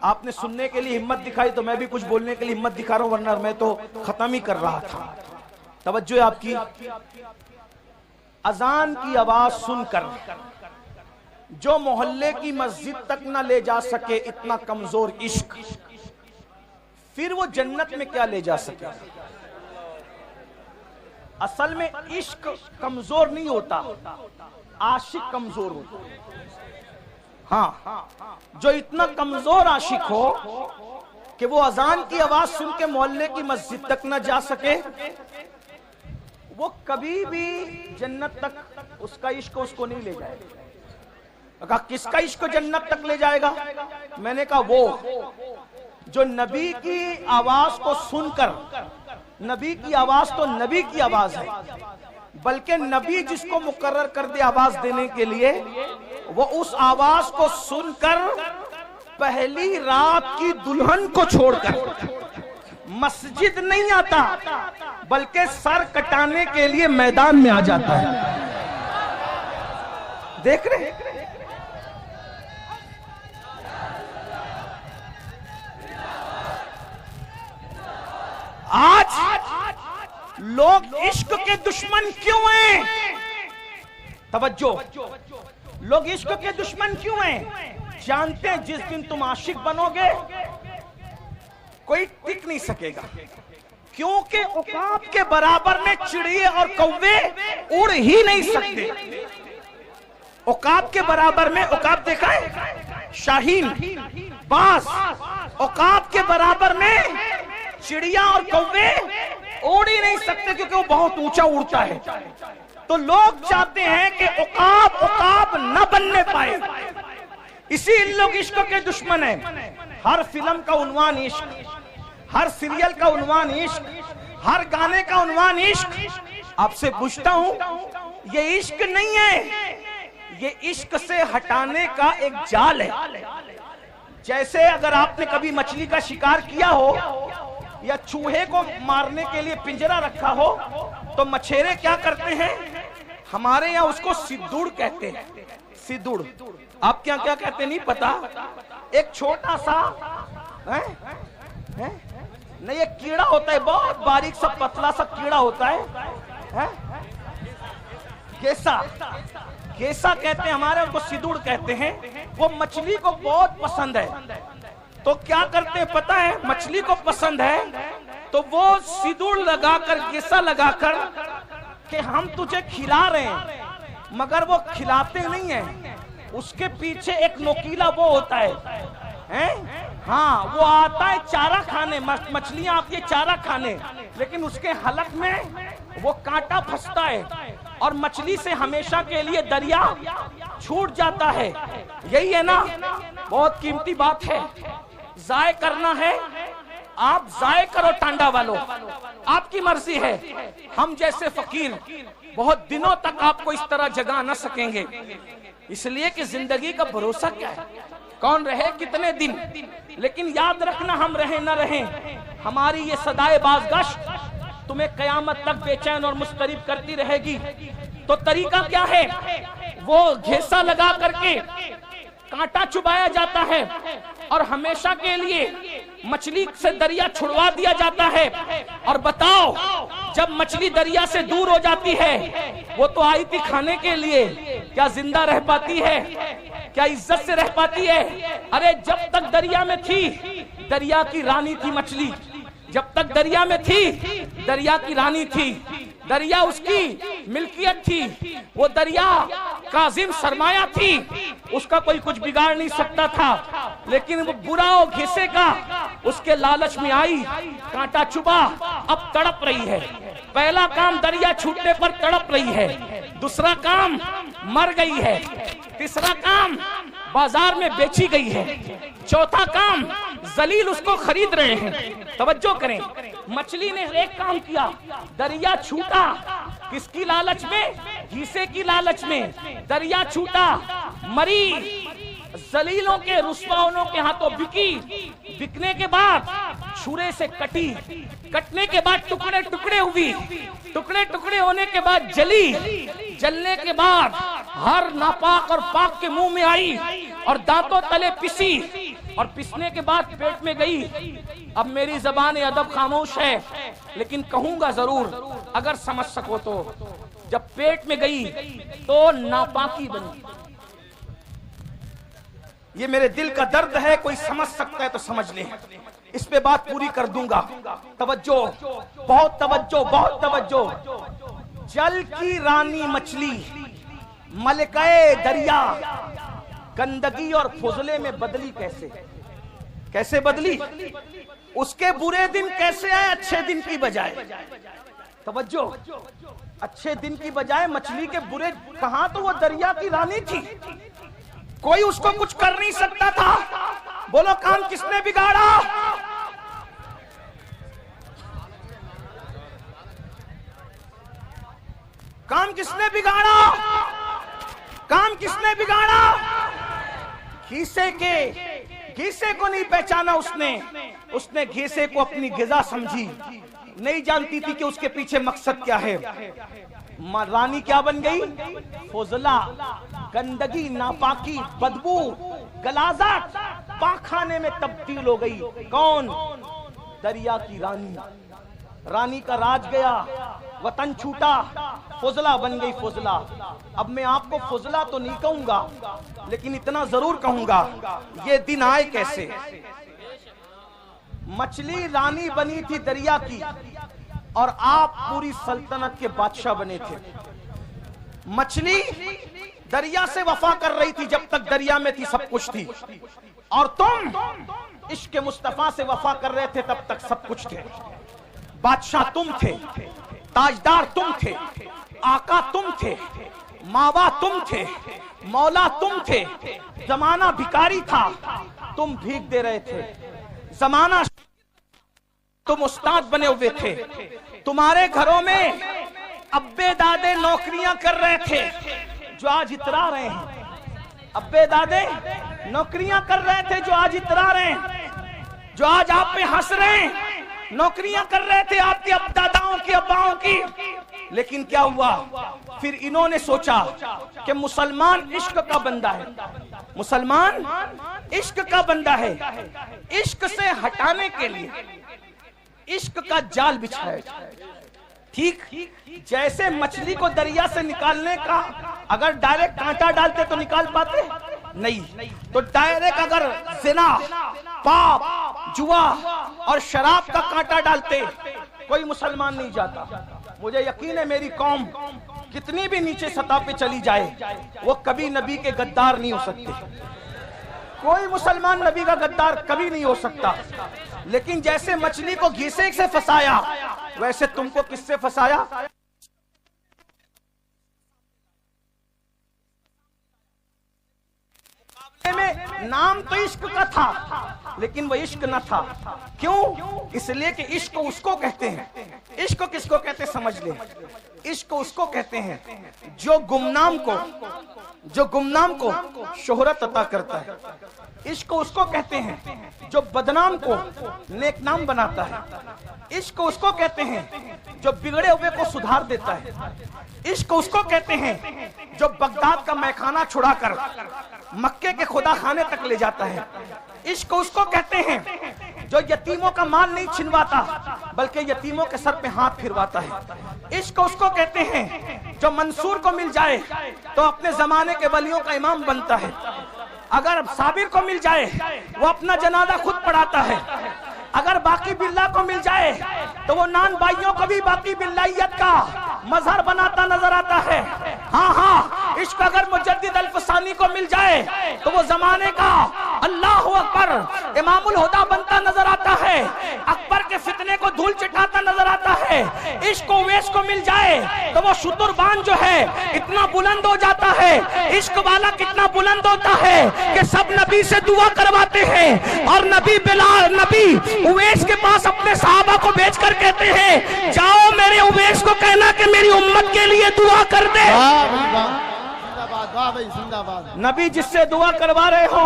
S1: आपने सुनने के लिए हिम्मत दिखाई तो मैं भी कुछ बोलने के लिए हिम्मत दिखा रहा हूं, वरना मैं तो खत्म ही कर रहा था। तवज्जो है आपकी। अजान की आवाज सुनकर जो मोहल्ले की मस्जिद तक न ले जा सके, इतना कमजोर इश्क, फिर वो जन्नत में क्या ले जा सके। असल में इश्क कमजोर नहीं होता, आशिक कमजोर होता। हाँ, जो इतना कमजोर आशिक हो कि वो अजान की आवाज सुन के मोहल्ले की मस्जिद तक न जा सके, वो कभी भी जन्नत तक उसका इश्क उसको नहीं ले जाएगा। कहा किसका इश्क जन्नत तक ले जाएगा? मैंने कहा वो जो नबी की आवाज को सुनकर, नबी की आवाज तो नबी की आवाज है, बल्कि नबी जिसको मुकर्रर कर दे आवाज देने के लिए, वो उस आवाज को सुनकर पहली रात की दुल्हन को छोड़कर मस्जिद नहीं आता, बल्कि सर कटाने के लिए मैदान में आ जाता है। देख रहे आज लोग इश्क के दुश्मन क्यों हैं? तवज्जो, लोग इश्क के दुश्मन क्यों हैं? जानते हैं जिस दिन तुम आशिक बनोगे कोई टिक नहीं सकेगा, क्योंकि औकात के बराबर में चिड़िए और कौवे उड़ ही नहीं सकते। औकात के बराबर में, औकात देखा है, शाहीन, बाज, औकात के बराबर में चिड़िया और कौवे उड़ ही नहीं सकते, क्योंकि वो बहुत ऊंचा उड़ता है। तो लोग चाहते हैं कि औकाब न बनने पाए, इसीलिए लोग इश्क के दुश्मन हैं। हर फिल्म का उन्वान इश्क, हर सीरियल का उन्वान इश्क, हर गाने का उन्वान इश्क। आपसे पूछता हूं, ये इश्क नहीं है, ये इश्क से हटाने का एक जाल है। जैसे अगर आपने कभी मछली का शिकार किया हो या चूहे को मारने के लिए पिंजरा रखा हो, तो मछेरे क्या करते हैं? हमारे यहाँ उसको सिद्दुड़ कहते हैं। सिद्दुड़, आप क्या क्या कहते नहीं पता। एक छोटा सा नहीं, एक कीड़ा होता है, बहुत बारीक सा पतला सा कीड़ा होता है, गेसा, गेसा कहते हैं हमारे, उनको सिद्दुड़ कहते हैं। वो मछली को बहुत पसंद है, तो क्या करते हैं पता है? मछली को पसंद है तो वो सिद्दुड़ लगाकर, गेसा लगाकर कि हम तुझे खिला रहे हैं, मगर वो खिलाते नहीं है। उसके पीछे एक नोकीला वो होता है? हाँ, वो आता है चारा खाने, मछलियां आती है चारा खाने, लेकिन उसके हलक में वो कांटा फंसता है और मछली से हमेशा के लिए दरिया छूट जाता है। यही है ना, बहुत कीमती बात है। जाय करना है, आप जाय करो टांडा वालों, आपकी मर्जी है। हम जैसे फकीर बहुत दिनों तक आपको इस तरह जगा न सकेंगे, इसलिए कि जिंदगी का भरोसा क्या है, कौन रहे कितने दिन। लेकिन याद रखना, हम रहे न रहे, हमारी ये सदाए बाज़गश्त तुम्हें कयामत तक बेचैन और मुस्तरिब करती रहेगी। तो तरीका क्या है? वो घेसा लगा करके कांटा चुबाया जाता है और हमेशा के लिए मछली से दरिया छुड़वा दिया जाता है। और बताओ, जब मछली दरिया से दूर हो जाती है, वो तो आई थी खाने के लिए, क्या जिंदा रह पाती है? क्या इज्जत से रह पाती है? अरे जब तक दरिया में थी, दरिया की रानी थी मछली। जब तक दरिया में थी, दरिया की रानी थी, दरिया उसकी मिल्कियत थी, वो दरिया काजिम सरमाया थी, उसका कोई कुछ बिगाड़ नहीं सकता था। लेकिन वो बुरा और घिसे का उसके लालच में आई, कांटा चुबा, अब तड़प रही है। पहला काम दरिया छूटने पर तड़प रही है, दूसरा काम मर गई है, तीसरा काम बाजार में बेची गई है, चौथा काम जलील उसको खरीद रहे हैं। तवज्जो करें, मछली ने एक काम किया, दरिया छूटा, किसकी लालच में? हिस्से की लालच में। दरिया छूटा, मरी, जलीलों के रुस्वाओं के हाथों बिकी, बिकने के बाद छुरे से कटी, कटने के बाद टुकड़े टुकड़े हुई, टुकड़े टुकड़े होने के बाद जली, जलने के बाद हर नापाक और पाक के मुंह में आई और दांतों तले पिसी, और पिसने के बाद पेट में गई। अब मेरी ज़बान अदब खामोश है, लेकिन कहूंगा जरूर, अगर समझ सको तो जब पेट में गई तो नापाकी बनी। ये मेरे दिल का दर्द है, कोई समझ सकता है तो समझ ले, इस पे बात पूरी कर दूंगा। तवज्जो, बहुत तवज्जो, बहुत तवज्जो। जल की रानी मछली मलकाए दरिया गंदगी और फुजले में बदली कैसे? कैसे बदली? उसके बुरे दिन कैसे आए अच्छे दिन की बजाय? तवज्जो, अच्छे दिन की बजाय मछली के बुरे। कहां तो वो दरिया की रानी थी, कोई उसको कुछ कर नहीं सकता था। बोलो काम किसने बिगाड़ा? काम किसने बिगाड़ा? काम किसने बिगाड़ा? घीसे को नहीं पहचाना उसने घीसे को अपनी गिजा समझी, नहीं जानती थी कि उसके पीछे मकसद क्या है। रानी क्या बन गई? फुजला, गंदगी, नापाकी, बदबू, गलाजत, पाखाने में तब्दील हो गई। कौन? दरिया की रानी। रानी का राज गया, वतन छूटा, फुजला बन गई फुजला। अब मैं आपको फुजला तो नहीं कहूंगा, लेकिन इतना जरूर कहूंगा, ये दिन आए कैसे? मछली रानी बनी थी दरिया की और आप पूरी सल्तनत के बादशाह बने थे। मछली दरिया से वफा कर रही थी, जब तक दरिया में थी सब कुछ थी, और तुम इश्क मुस्तफा से वफा कर रहे थे, तब तक सब कुछ थे। बादशाह तुम थे, ताजदार तुम थे, आका तुम थे, मावा तुम थे, मौला तुम थे। जमाना भिखारी था, तुम भीख दे रहे थे। जमाना, तुम उस्ताद बने हुए थे। तुम्हारे घरों में अब्बे दादे नौकरियां कर रहे थे, जो आज इतरा रहे हैं। अब्बे दादे नौकरियां कर रहे थे, जो आज इतरा रहे हैं, जो आज आप पे हंस रहे हैं। नौकरियां कर रहे थे आपके अब दादाओं की, अब्बाओं की। लेकिन क्या हुआ? फिर इन्होंने सोचा कि मुसलमान इश्क का बंदा है, मुसलमान इश्क का बंदा है। इश्क से हटाने के लिए इश्क का जाल बिछाया। ठीक जैसे मछली को दरिया से निकालने का, अगर डायरेक्ट कांटा डालते तो निकाल पाते नहीं, तो डायरेक्ट अगर जिना, पाप, जुआ और शराब का कांटा डालते, कोई मुसलमान नहीं जाता। मुझे यकीन है मेरी कौम कितनी भी नीचे सतह पे चली जाए, वो कभी नबी के गद्दार नहीं हो सकते। कोई मुसलमान नबी का गद्दार कभी नहीं हो सकता। लेकिन जैसे मछली को घीसे से फंसाया, वैसे तुमको किससे फंसाया? में नाम तो इश्क का था, लेकिन वो इश्क न था। क्यों? इसलिए कि इश्क उसको कहते हैं। इश्क किसको कहते हैं समझ ले। इश्क उसको कहते हैं जो गुमनाम को शोहरत अता करता है। इश्क उसको कहते हैं जो बदनाम को नेकनाम बनाता है। इश्क उसको कहते हैं जो बिगड़े हुए को सुधार देता है। इश्क उसको कहते हैं जो बगदाद का मैखाना छुड़ाकर मक्के के खुदा खाने तक ले जाता है। इश्क उसको कहते हैं जो यतीमों का माल नहीं छिनवाता, बल्कि यतीमों के सर पे हाथ फिरवाता है। इश्क उसको कहते हैं जो मंसूर को मिल जाए तो अपने जमाने के वलियों का इमाम बनता है। अगर साबिर को मिल जाए वो अपना जनाजा खुद पढ़ाता है। अगर बाकी बिल्ला को मिल जाए तो वो नान भाइयों को भी बाकी बिल्लाइयत का मजहर बनाता नजर आता है। हाँ, इश्क अगर मुजद्दिद अल्फसानी को मिल जाए तो वो जमाने का अल्लाह अकबर इमामुल हुदा बनता नजर आता है। अकबर के फितने को धूल चटाता नजर आता है। इश्क उवैस को मिल जाए तो वो शुतुरबान जो है इतना बुलंद हो जाता है। इश्क वाला कितना बुलंद होता है कि सब नबी से दुआ करवाते हैं, और नबी बिलाल, नबी उवैस के पास अपने सहाबा को भेजकर कहते हैं, जाओ मेरे उवैस को कहना कि मेरी उम्मत के लिए दुआ कर दे। नबी जिससे दुआ करवा रहे हो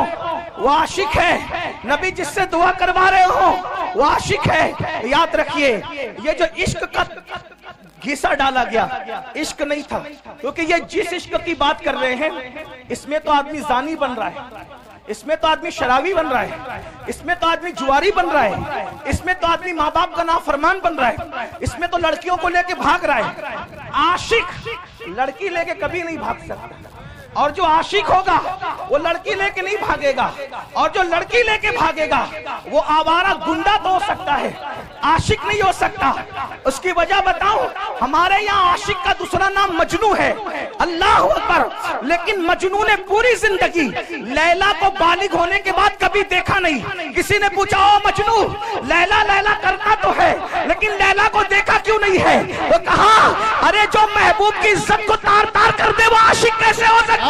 S1: वो आशिक है। नबी जिससे दुआ करवा रहे हो वो आशिक है। याद रखिए, ये जो इश्क का घिसा डाला गया इश्क नहीं था, क्योंकि ये जिस इश्क की बात कर रहे हैं इसमें तो आदमी जानी बन रहा है। इसमें तो आदमी शराबी बन रहा है, इसमें तो आदमी जुआरी बन रहा है, इसमें तो आदमी माँ बाप का नाफरमान बन रहा है, इसमें तो लड़कियों को लेके भाग रहा है। आशिक लड़की लेके कभी नहीं भाग सकता, और जो आशिक होगा वो लड़की लेके नहीं भागेगा, और जो लड़की लेके भागेगा वो आवारा गुंडा तो हो सकता है, आशिक नहीं हो सकता। उसकी वजह बताऊं, हमारे यहाँ आशिक का दूसरा नाम मजनू है, अल्लाह अकबर। लेकिन मजनू ने पूरी जिंदगी लैला को बालिग होने के बाद कभी देखा नहीं। किसी ने पूछा, ओ मजनू लैला लैला करता तो है लेकिन लैला को देखा क्यों नहीं है? वो कहा, अरे जो महबूब की इज्जत को तार तार कर दे वो आशिक कैसे हो सकता?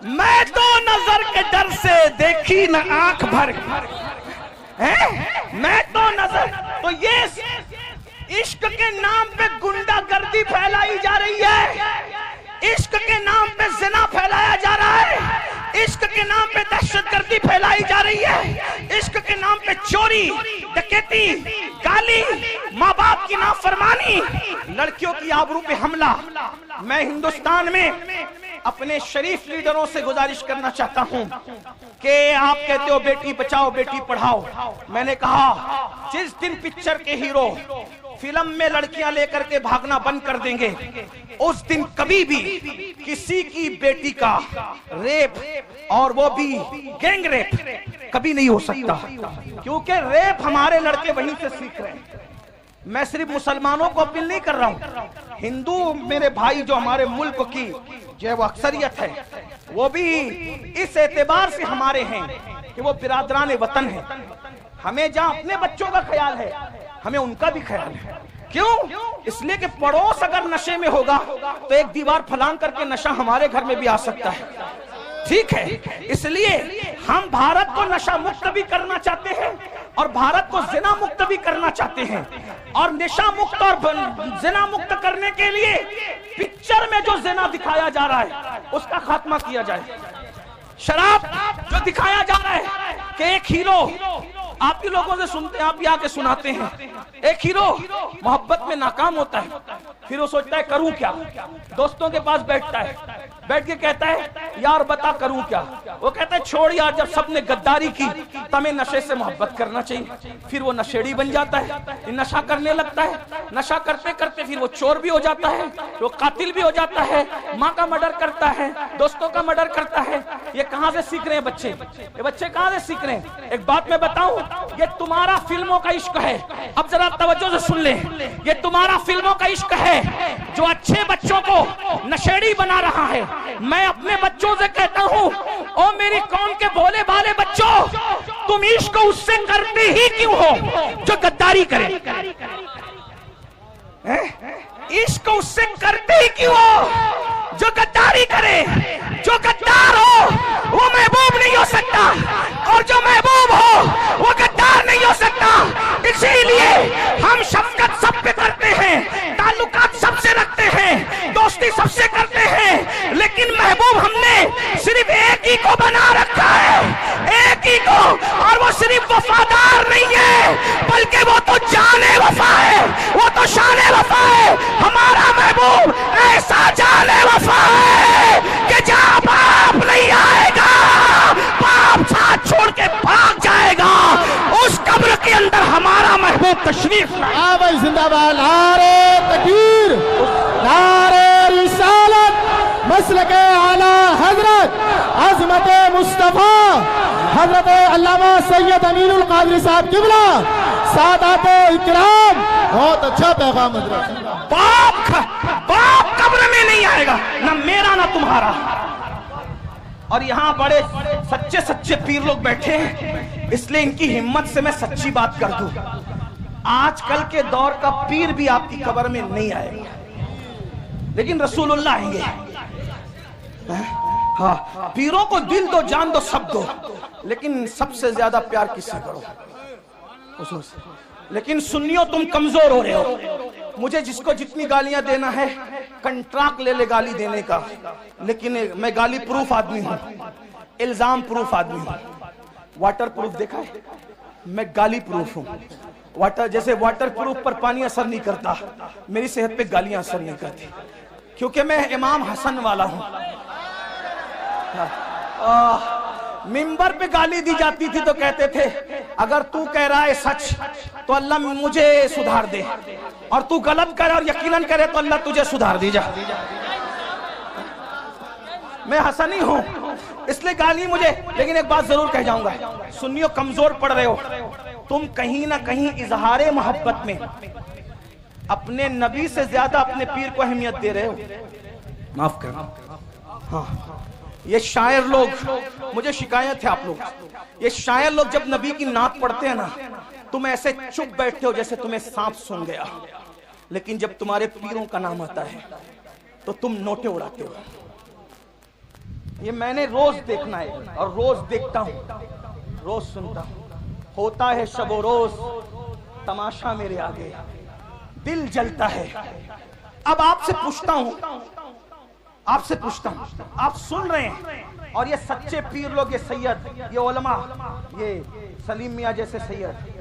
S1: मैं तो नजर के डर से देखी न आंख भर है, मैं तो नजर, तो ये इश्क के नाम पे गुंडागर्दी फैलाई जा रही है, इश्क के नाम पे जिना फैलाया जा रहा है, इश्क के नाम पे दहशतगर्दी फैलाई जा रही है, इश्क के नाम पे चोरी डकैती गाली माँ बाप की नाफरमानी लड़कियों की आबरू पे हमला। मैं हिंदुस्तान में अपने शरीफ लीडरों से गुजारिश करना चाहता हूं कि आप कहते हो बेटी बचाओ बेटी पढ़ाओ, मैंने कहा जिस दिन पिक्चर के हीरो फिल्म में लड़कियां लेकर के भागना बंद कर देंगे उस दिन कभी भी किसी की बेटी का रेप, और वो भी गैंग रेप, कभी नहीं हो सकता, क्योंकि रेप हमारे लड़के वहीं से सीख रहे हैं। मैं सिर्फ मुसलमानों को अपील नहीं कर रहा हूं, हिंदू मेरे भाई जो हमारे मुल्क की जो वो अक्सरियत है वो भी इस एतबार से हमारे हैं कि वो बिरादरान वतन है। हमें जहां अपने बच्चों का ख्याल है हमें उनका भी ख्याल है। क्यों? इसलिए कि पड़ोस अगर नशे में होगा तो एक दीवार फलांग करके नशा हमारे घर में भी आ सकता है, ठीक है? इसलिए हम भारत को नशा मुक्त भी करना चाहते हैं और भारत को जिना मुक्त भी करना चाहते हैं, और नशा मुक्त और जिना मुक्त करने के लिए पिक्चर में जो जिना दिखाया जा रहा है उसका खात्मा किया जाए। शराब जो दिखाया जा रहा है कि एक हीरो, आप ही लोगों से सुनते हैं, आप भी आके सुनाते हैं, एक हीरो मोहब्बत में नाकाम होता है, फिर वो सोचता है करूं क्या, दोस्तों के पास बैठता है, बैठ के कहता है यार बता करूं क्या, वो कहता है छोड़ यार, जब सबने गद्दारी की तो हमें नशे से मोहब्बत करना चाहिए। फिर वो नशेड़ी बन जाता है, नशा करने लगता है, नशा करते करते फिर वो चोर भी हो जाता है, वो कातिल भी हो जाता है, माँ का मर्डर करता है, दोस्तों का मर्डर करता है। ये कहां से सीख रहे हैं बच्चे? ये बच्चे कहां से सीख रहे हैं? एक बात मैं बताऊं, ये तुम्हारा फिल्मों का इश्क है। अब जरा तवज्जो से सुन ले, ये तुम्हारा फिल्मों का इश्क है जो अच्छे बच्चों को नशेड़ी बना रहा है। मैं अपने बच्चों से कहता हूं, ओ मेरी कौम के भोले भाले बच्चों, तुम इश्क उससे करते ही क्यों हो जो गद्दारी करे? इश्क उससे करते ही क्यों हो जो गद्दारी करे? जो गद्दार हो वो महबूब नहीं हो सकता, और जो महबूब हो वो गद्दार नहीं हो सकता। इसीलिए हम शफकत सब पे करते हैं, ताल्लुकात सबसे रखते हैं, दोस्ती सबसे करते हैं, लेकिन महबूब हमने सिर्फ एक ही को बना रखा है, एक ही को, और वो सिर्फ वफादार नहीं है बल्कि वो तो जाने वफा है, वो तो शाने वफा है। हमारा महबूब ऐसा जाने वफा है कि जहां बाप नहीं आएगा, बाप साथ छोड़ के भाग जाएगा, उस कब्र के अंदर हमारा महबूब तशरीफ लाए।
S2: भाई जिंदाबाद, नारे तकबीर, नारे रिसालत, मसलके आला हजरत अज़मत मुस्तफा हजरत अल्लामा सैयद अमीनुल कादरी साहब किबला सादात इकराम। बहुत अच्छा पैगाम हजरत।
S1: बाप कब्र में नहीं आएगा, ना मेरा ना तुम्हारा। और यहाँ बड़े सच्चे सच्चे पीर लोग बैठे हैं, इसलिए इनकी हिम्मत से मैं सच्ची बात कर दूं, आजकल के दौर का पीर भी आपकी कब्र में नहीं आएगा, लेकिन रसूलुल्लाह आएंगे। हाँ, पीरों को दिल दो, जान दो, सब दो, लेकिन सबसे ज्यादा प्यार किससे करो? लेकिन सुन्नियों तुम कमजोर हो रहे हो। मुझे जिसको जितनी गालियां देना है कंट्रैक्ट ले ले गाली देने का, लेकिन मैं गाली प्रूफ आदमी हूं, इल्जाम प्रूफ आदमी हूं। वाटर प्रूफ देखा है, मैं गाली प्रूफ हूं। वाटर जैसे वाटर प्रूफ पर पानी असर नहीं करता, मेरी सेहत पे गालियां असर नहीं करती, क्योंकि मैं इमाम हसन वाला हूं। मिंबर पे गाली दी जाती थी तो कहते थे अगर तू कह रहा है सच तो अल्लाह मुझे सुधार दे, और तू गलत करे और यकीनन करे तो अल्लाह तुझे सुधार दी जा। मैं हसनी हूं इसलिए गाली मुझे, लेकिन एक बात जरूर कह जाऊंगा, सुन्नियों कमजोर पड़ रहे हो तुम, कहीं ना कहीं इजहारे मोहब्बत में अपने नबी से ज्यादा अपने पीर को अहमियत दे रहे हो। माफ करना। हाँ, ये शायर लोग, मुझे शिकायत है आप लोग, ये शायर लोग जब नबी की नात पढ़ते हैं ना, तुम ऐसे चुप बैठते हो जैसे तुम्हें सांप सूंघ गया, लेकिन जब तुम्हारे पीरों का नाम आता है तो तुम नोटे उड़ाते हो। ये मैंने रोज देखना है और रोज देखता हूं, रोज सुनता हूं। होता है शबो रोज तमाशा मेरे आगे, दिल जलता है। अब आपसे पूछता हूं, आप सुन रहे हैं, और ये सच्चे पीर लोग, ये सैयद, ये उलमा, ये सलीम मियाँ जैसे सैयद,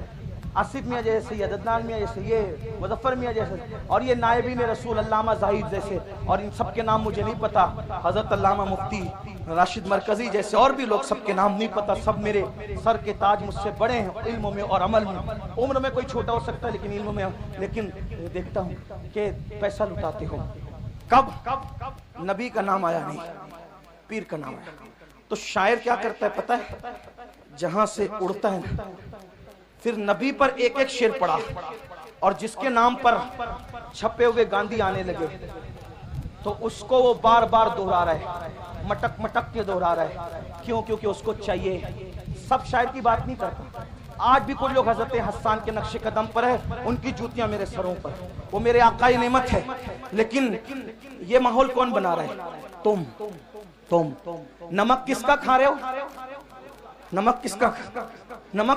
S1: आसिफ मियाँ जैसे सैयद, अदनान मियाँ जैसे, ये मुजफ्फर मियाँ जैसे, और ये नायबीन रसूल अल्लामा जाहिद जैसे, और इन सब के नाम मुझे नहीं पता, हजरत अल्लामा मुफ्ती राशिद मरकजी जैसे और भी लोग, सबके नाम नहीं पता। सब मेरे सर के ताज, मुझसे बड़े हैं इल्म में और अमल में। उम्र में कोई छोटा हो सकता है लेकिन इल्म में, लेकिन देखता हूँ कि पैसा लुटाते हो। कब नबी का नाम आया नहीं, पीर का नाम आया, तो शायर क्या करता है पता है, जहां से उड़ता है फिर नबी पर एक एक शेर पड़ा, और जिसके नाम पर छपे हुए गांधी आने लगे तो उसको वो बार बार दोहरा रहा है, मटक मटक के दोहरा रहा है। क्यों? क्योंकि उसको चाहिए। सब शायर की बात नहीं करता। आज भी कुछ लोग हजरत हसन के नक्शे कदम पर है, उनकी जूतियां मेरे सरों पर, वो मेरे आकाई नेमत है, लेकिन ये माहौल कौन बना रहा है? तुम नमक किसका खा रहे हो? नमक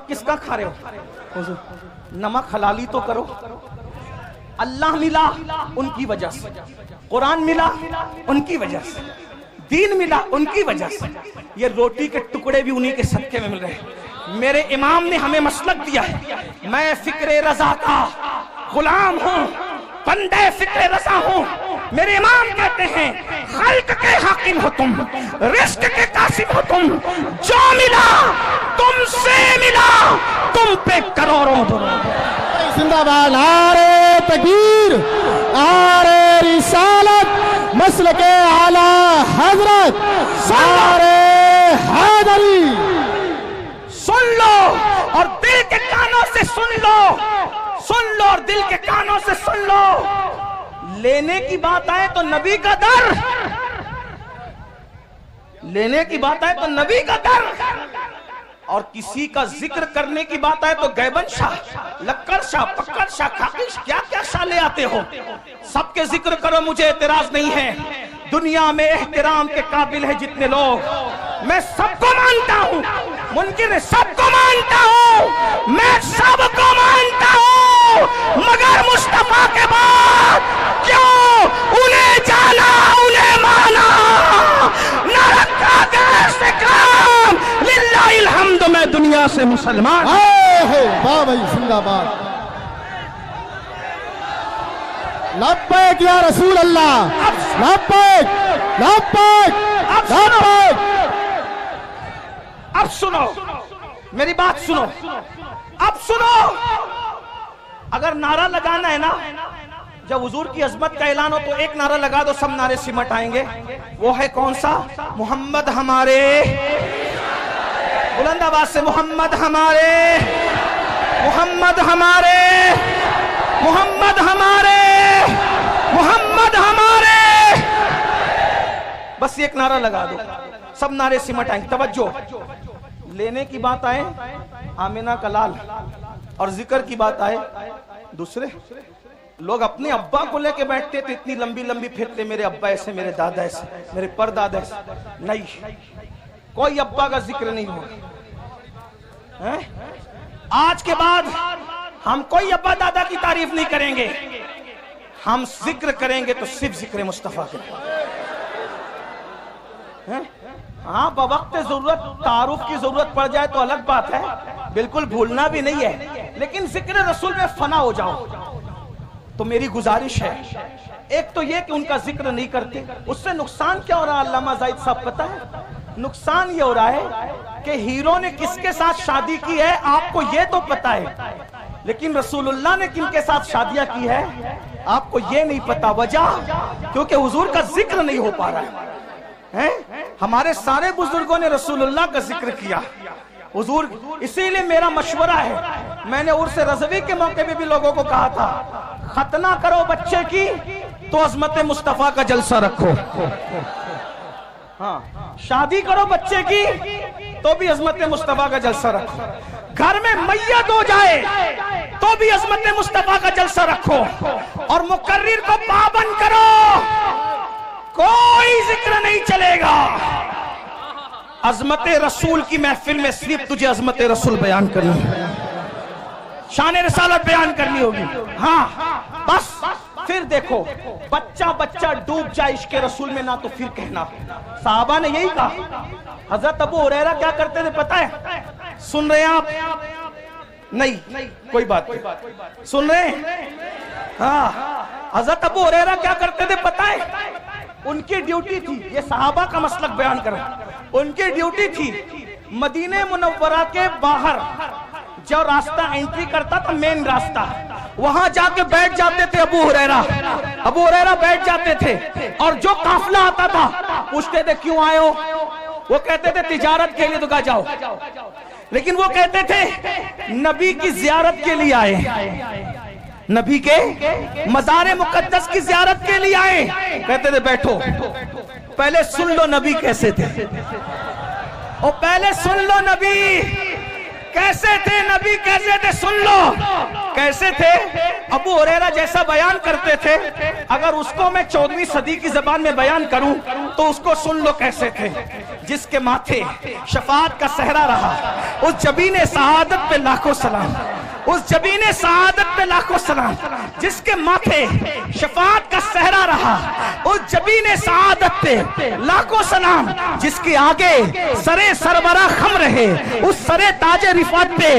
S1: किसका खा रहे हो? नमक हलाली तो करो। अल्लाह मिला उनकी वजह से, कुरान मिला उनकी वजह से, दीन मिला उनकी वजह से, ये रोटी के टुकड़े भी उन्हीं के सदके में मिल रहे हैं। मेरे इमाम ने हमें मसलक दिया है, मैं फिक्रे रजा का गुलाम हूँ, बंदे फिक्रे रजा हूँ। मेरे इमाम कहते हैं खल्क के हाकिम हो तुम, रिस्क के कासिम हो तुम, जो मिला तुमसे मिला, तुम पे करोड़ों दुरूद।
S2: जिंदाबाद। नारे तकबीर, नारे रिसालत, मसलके आला हजरत, नारे हैदरी।
S1: सुन लो और दिल के कानों से सुन लो, सुन लो और दिल के कानों से सुन लो। लेने की बात आए तो नबी का दर, लेने की बात आए तो नबी का दर, और किसी का जिक्र करने की बात आए तो गैबन शाह, लक्कर शाह, पक्कर शाह, खाकिश, क्या क्या शाह ले आते हो। सबके जिक्र करो, मुझे एतराज नहीं है। दुनिया में एहतराम के काबिल है जितने लोग, मैं सबको मानता हूँ, मुनकिर है सबको मानता हूँ, मैं सबको मानता हूँ, मगर मुस्तफा के बाद क्यों उन्हें जाना, उन्हें माना, न रखा गैर से काम, लिल्लाहिल हम्द। मैं दुनिया से मुसलमान
S2: है। वाह भाई, जिंदाबाद। लब्बैक या रसूल अल्लाह, लब्बैक लब्बैक लब्बैक।
S1: अब सुनो मेरी बात, सुनो अब सुनो। अगर नारा लगाना है ना, जब हुजूर की अजमत का ऐलान हो तो एक नारा लगा दो, सब नारे सिमट आएंगे। वो है कौन सा? मोहम्मद हमारे, बुलंद आवाज से मोहम्मद हमारे, मोहम्मद हमारे, मोहम्मद हमारे, मोहम्मद हमारे। बस एक नारा लगा दो, सब नारे सिमट आएंगे। तवज्जो, लेने की बात आए आमिना का लाल, और जिक्र की बात आए दूसरे लोग। अपने अब्बा को लेके बैठते थे, इतनी लंबी लंबी फिरते, मेरे अब्बा ऐसे, मेरे दादा ऐसे, मेरे परदादा ऐसे। नहीं, कोई अब्बा का जिक्र नहीं होगा। आज के बाद हम कोई अब्बा दादा की तारीफ नहीं करेंगे, हम जिक्र करेंगे तो सिर्फ जिक्र मुस्तफा के। हाँ, बवक्त जरूरत तारुफ की जरूरत पड़ जाए तो अलग बात है, बिल्कुल भूलना भी नहीं है। लेकिन जिक्र रसूल में फना हो जाओ। तो मेरी गुजारिश है, एक तो ये कि उनका जिक्र नहीं करते, उससे नुकसान क्या हो रहा है अल्लामा जाहिद साहब पता है? नुकसान ये हो रहा है कि हीरो ने किसके साथ शादी की है आपको ये तो पता है, लेकिन रसूलुल्लाह ने किनके साथ शादियां की है आपको ये नहीं पता। वजह क्योंकि हुजूर का जिक्र नहीं हो पा रहा है। हमारे सारे बुजुर्गों ने रसूलुल्लाह का जिक्र किया हुजूर। इसीलिए मेरा मशवरा है, मैंने उर्स रज़वी के मौके पे भी लोगों को कहा था, खतना करो बच्चे की तो अजमत मुस्तफा का जलसा रखो, हाँ शादी करो बच्चे की तो भी अजमत मुस्तफा का जलसा रखो, घर में मैयत हो जाए तो भी अजमत मुस्तफा का जलसा रखो, और मुकर्रिर को पाबंद करो, कोई जिक्र नहीं चलेगा। अजमत रसूल की महफिल में सिर्फ तुझे अजमत रसूल बयान करनी है, शान रिसालत बयान करनी होगी। हाँ बस फिर देखो बच्चा बच्चा डूब जाए इश्क रसूल में ना तो फिर कहना। साहबा ने यही कहा। हजरत अबू हुरैरा क्या करते थे पता है? सुन रहे हैं आप? नहीं कोई बात नहीं, सुन रहे हैं? हाँ हजरत अबू हुरैरा क्या करते थे पता है? उनकी ड्यूटी थी, ये सहाबा का मसलक बयान कर, उनकी ड्यूटी थी मदीने मुनव्वरा के बाहर जो रास्ता एंट्री करता था मेन रास्ता, वहां जाके बैठ जाते थे अबू हुरैरा बैठ जाते थे, और जो काफिला आता था पूछते थे क्यों आए हो? वो कहते थे तिजारत के लिए। तो कहा जाओ, लेकिन वो कहते थे नबी की जियारत के लिए आए, नबी के मज़ार मुकद्दस की जियारत के लिए आए। कहते थे बैठो, पहले सुन लो नबी कैसे थे, और पहले सुन लो नबी कैसे थे, नबी कैसे थे सुन लो कैसे थे। अबू हुरैरा जैसा बयान करते थे, अगर उसको मैं 14वीं सदी की जबान में बयान करूं तो उसको सुन लो कैसे थे। जिसके माथे शफाअत का सहरा रहा, उस जबीने सआदत पे लाखों सलाम, उस जबीने सआदत पे लाखों सलाम, जिसके माथे शफाअत का सहरा रहा, उस जबीने सआदत पे लाखों सलाम, जिसके आगे सरे सरबरा खम रहे, उस सरे ताजे रिफत पे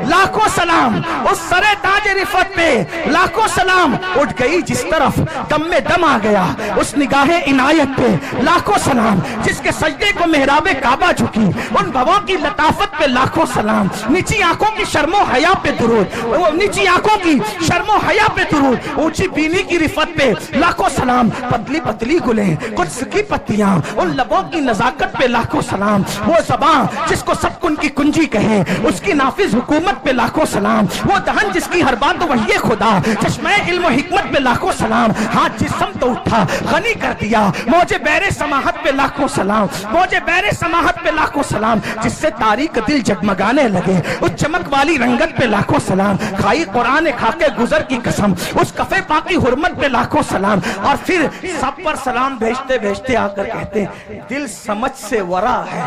S1: लाखों सलाम, उस सरे ताजे रिफत पे लाखों सलाम। उठ गई जिस तरफ दम में दम आ गया, उस निगाहे इनायत पे लाखों सलाम, जिसके सजदे को मेहराबे काबा झुकी, उन भवों की लताफत पे लाखों सलाम। नीची आंखों की शर्मो हया पे दुरूद, वो नीची आंखों की शर्मो हया पे दुरूद, ऊंची बीनी की रिफत पे लाखों सलाम। पतली पतली गुलें कुछ की पत्तियां, उन लबों की नजाकत पे लाखों सलाम। वो ज़बान जिसको सब कुन की कुंजी कहे, उसकी नाफिज हुकूमत पे लाखों सलाम। वो दहन जिसकी हर बात वही खुदा, चश्मे इल्म हिकमत पे लाखों सलाम। हाथ जिस्म तो उठा गनी कर दिया, मौजे बैरे समाहत पे लाखों सलाम, मौजे बैरे समाहत पे लाखों सलाम। जिससे तारीक दिल जगमगाने लगे, उस चमक वाली रंगत पे लाखों सलाम। खाई कुरान खाके गुजर की कसम, उस कफे पाकी हुर्मत पे लाखों सलाम। और फिर सब पर सलाम भेजते भेजते आकर कहते दिल समझ से वरा है,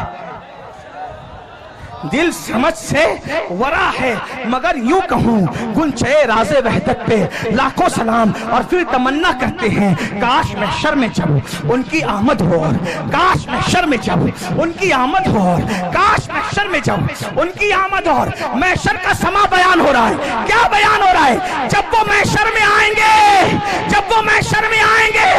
S1: दिल समझ से वरा है, मगर यूं कहूं गुंचे राज़े वहदत पे लाखों सलाम। और फिर तमन्ना करते हैं काश महशर में जब उनकी आमद हो, काश महशर में जब उनकी आमद हो, काश महशर में जब उनकी आमद हो। महशर का समा बयान हो रहा है, क्या बयान हो रहा है? जब वो महशर में आएंगे, जब वो महशर में आएंगे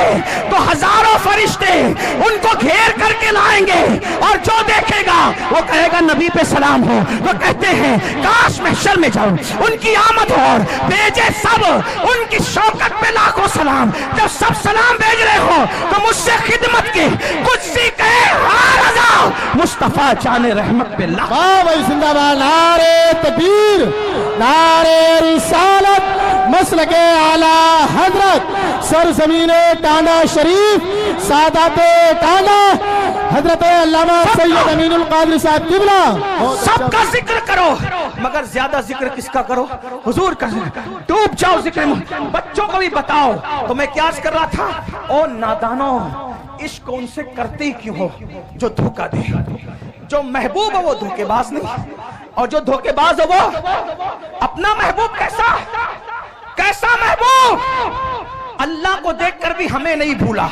S1: तो हजारों फरिश्ते उनको घेर करके लाएंगे, और जो देखेगा वो कहेगा नबी पे सलाम हो। वो कहते हैं काश महशर में जाऊं उनकी आमद हो, और भेजे सब उनकी शौकत पे लाखों सलाम। जब सब सलाम भेज रहे हो तो मुझसे खिदमत के कुछ सी कहे हाँ रज़ा मुस्तफा जाने रहमत पे लाखों।
S2: वाह भाई जिंदाबाद, नारे तकबीर, नारे रिसालत, मसलके आला हजरत सरजमीने टांडा शरीफ, सादाते टांडा हजरत अल्लामा सैयद अमीनुल कादरी साहब किबला।
S1: सबका जिक्र करो, मगर ज्यादा जिक्र किसका करो? हुजूर का। डूब जाओ जिक्र में, बच्चों को भी बताओ। तो मैं क्या कर रहा था, ओ नादानो इश्क उनसे करते ही क्यों हो जो धोखा दे। जो महबूब है वो धोखेबाज नहीं, और जो धोखेबाज है वो अपना महबूब कैसा कैसा महबूब, अल्लाह को देखकर भी हमें नहीं भूला।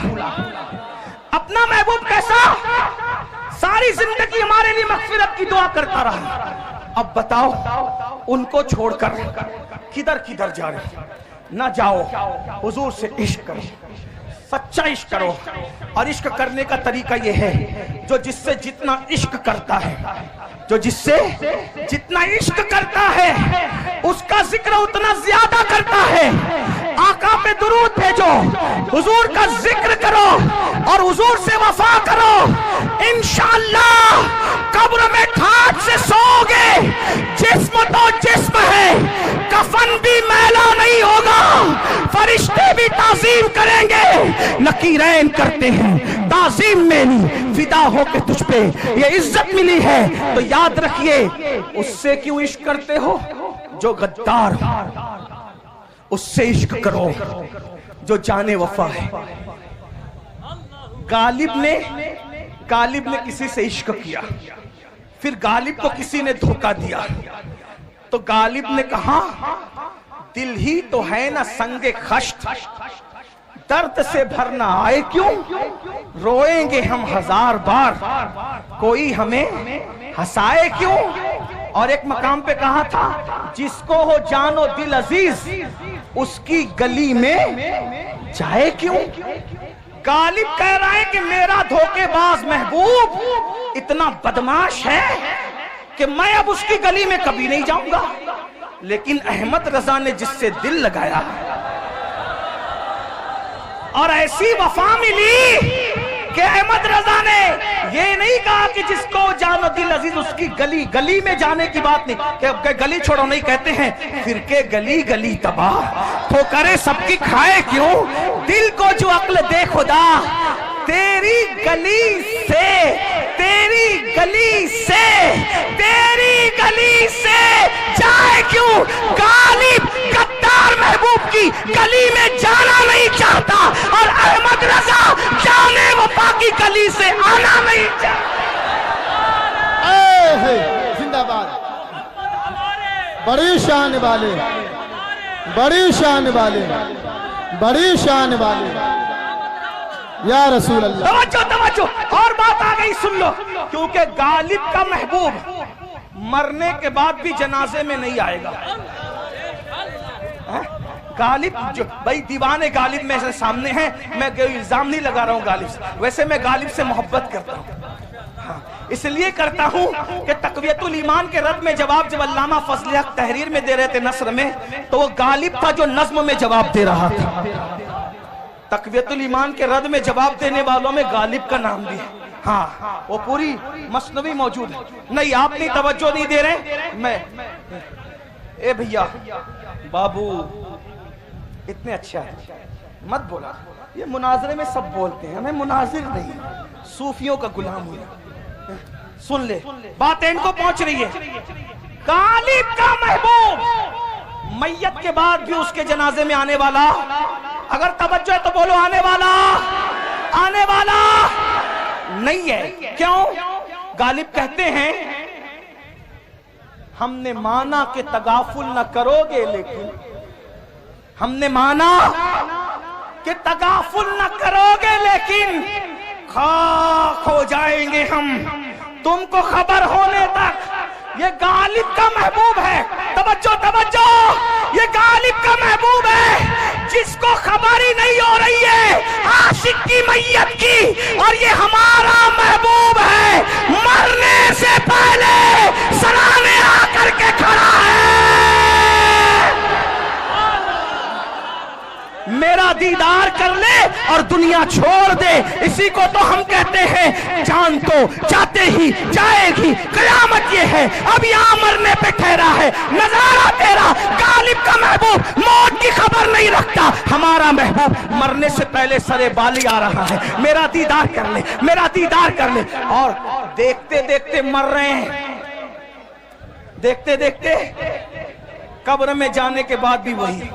S1: अपना महबूब कैसा, सारी जिंदगी हमारे लिए मगफिरत की दुआ करता रहा। अब बताओ उनको छोड़कर किधर किधर जा रहे, ना जाओ, हुजूर से इश्क करो, सच्चा इश्क करो। और इश्क करने का तरीका यह है, जो जिससे जितना इश्क करता है, जो जिससे जितना इश्क करता है उसका जिक्र उतना ज्यादा करता है। आका पे दुरूद भेजो, हुजूर का जिक्र करो और हुजूर से वफा करो। इंशाअल्लाह कब्र में ठाठ से सोओगे, जिस्म तो जिस्म है, कफन भी मैला नहीं होगा, फरिश्ते भी ताजीम करेंगे। नकीरैन करते हैं ताजीम में नहीं, फिदा हो के तुझ पे ये इज्जत मिली है। तो याद रखिए, उससे क्यों इश्क करते हो? जो गद्दार हो उससे इश्क करो, जो जाने वफा है। गालिब ने किसी से इश्क किया, फिर गालिब को किसी ने धोखा दिया, तो गालिब ने कहा दिल ही तो है ना संगे खश्त, दर्द से भरना आए क्यों, रोएंगे हम हजार बार, कोई हमें हंसाए क्यों। और एक मकाम पे कहा था, जिसको हो जानो दिल अजीज, उसकी गली में जाए क्यों। गालिब कह रहा है कि मेरा धोखेबाज महबूब इतना बदमाश है कि मैं अब उसकी गली में कभी नहीं जाऊंगा। लेकिन अहमद रजा ने जिससे दिल लगाया और ऐसी वफा मिली कि अहमद रजा ने ये नहीं कहा कि जिसको जानो दिल अजीज उसकी गली, गली में जाने की बात नहीं, कि गली छोड़ो नहीं, कहते हैं फिर के गली गली तबाह, तो करे सबकी खाए क्यों। दिल को जो अक्ल दे खुदा, तेरी गली से, तेरी गली से, तेरी गली से जाए क्यों। गालिब गद्दार महबूब की गली में जाना नहीं चाहता और अहमद रजा जाने वफा की गली से आना नहीं चाहता।
S2: जिंदाबाद। बड़ी शान वाले, बड़ी शान वाले, बड़ी शान वाले या रसूल अल्लाह।
S1: तवज्जो तवज्जो, और बात आ गई, सुन लो। क्योंकि गालिब का महबूब मरने के बाद भी जनाजे में नहीं आएगा। गालिब जो भाई दीवाने गालिब में सामने हैं, मैं कोई इल्जाम नहीं लगा रहा हूं गालिब से, वैसे मैं गालिब से मोहब्बत करता हूं। इसलिए करता हूं कि तकवियतुल ईमान के रद में जवाब जब अल्लामा फजल हक तहरीर में दे रहे थे नस्र में, तो वो गालिब था जो नज्म में जवाब दे रहा था। तकवियतुल ईमान के रद में जवाब देने वालों में गालिब का नाम भी है। हाँ, वो पूरी मसनवी मौजूद है। नहीं, आप नहीं तवज्जो नहीं दे रहे। मैं ए भैया बाबू इतने अच्छा है, मत बोला। ये मुनाजरे में सब बोलते हैं, मैं मुनाजिर नहीं, सूफियों का गुलाम हूं। सुन ले, बात इनको पहुंच रही है। गालिब का महबूब मैयत के बाद भी उसके जनाजे में आने वाला, अगर तवज्जो है तो बोलो आने वाला, आने वाला नहीं है। क्यों? गालिब कहते हैं हमने माना कि तगाफुल न करोगे, लेकिन हमने माना कि तगाफुल न करोगे, लेकिन खाक हो जाएंगे हम तुमको खबर होने तक। ये गालिब का महबूब है। तवज्जो तवज्जो, ये गालिब का महबूब है जिसको खबर ही नहीं हो रही है आशिक की मैयत की, और ये हमारा महबूब है, मरने से पहले सराहने आकर के खड़ा है। मेरा दीदार कर ले और दुनिया छोड़ दे, इसी को तो हम कहते हैं जान तो जाते ही जाएगी। कयामत ये है, अब यहाँ मरने पे ठहरा है नजारा तेरा। गालिब का महबूब मौत की खबर नहीं रखता, हमारा महबूब मरने से पहले सरे बाली आ रहा है। मेरा दीदार कर ले, मेरा दीदार कर ले। और देखते देखते मर रहे हैं, देखते देखते कब्र में जाने के बाद भी वही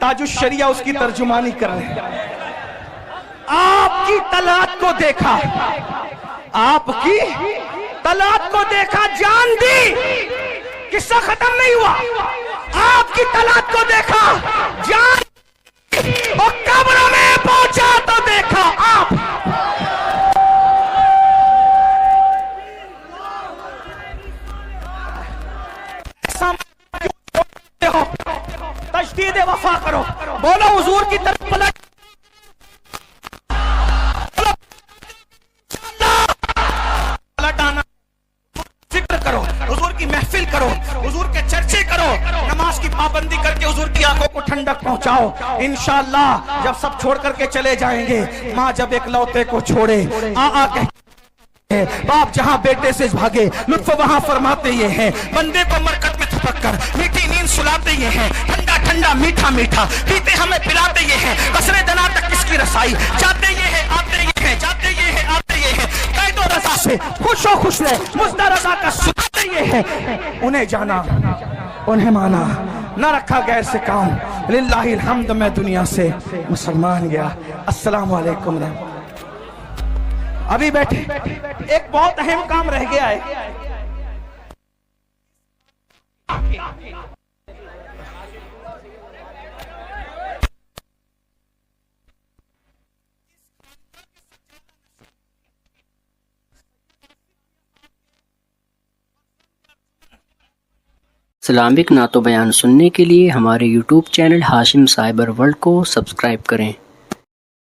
S1: ताजुश शरिया उसकी तर्जुमानी कर रहे हैं। आपकी तलात को देखा, आपकी तलात को देखा, जान दी, किस्सा खत्म नहीं हुआ। आपकी तलात को देखा, जान, और कब्र में पहुंचा तो देखा आप। ऐसा हुजूर के चर्चे करो, नमाज की पाबंदी करके हुजूर की आंखों को ठंडक पहुंचाओ। इंशाअल्लाह जब सब छोड़ करके चले जाएंगे, माँ जब एक लौते को छोड़े आ कह बाप जहां बेटे से भागे, लुत्फ वहां फरमाते ये हैं, बंदे को मरकत में थपक कर मीठी नींद सुलाते ये हैं, ठंडा ठंडा मीठा मीठा पीते हमें पिलाते ये हैं, कसरे दना तक किसकी रसाई, जाते ये हैं आते ये हैं, जाते ये हैं आते ये हैं, कैदो रजा से खुशो खुश रहे, मुज्दा रजा का सुनाते ये हैं। उन्हें जाना उन्हें माना, न रखा गैर से काम, लिल्लाहिल हम्द। मैं दुनिया से मुसलमान गया। अस्सलाम वालेकुम। अभी बैठे, एक बहुत अहम काम रह गया है।
S4: इस्लामिक नातो बयान सुनने के लिए हमारे YouTube channel Hashim cyber world को सब्सक्राइब करें।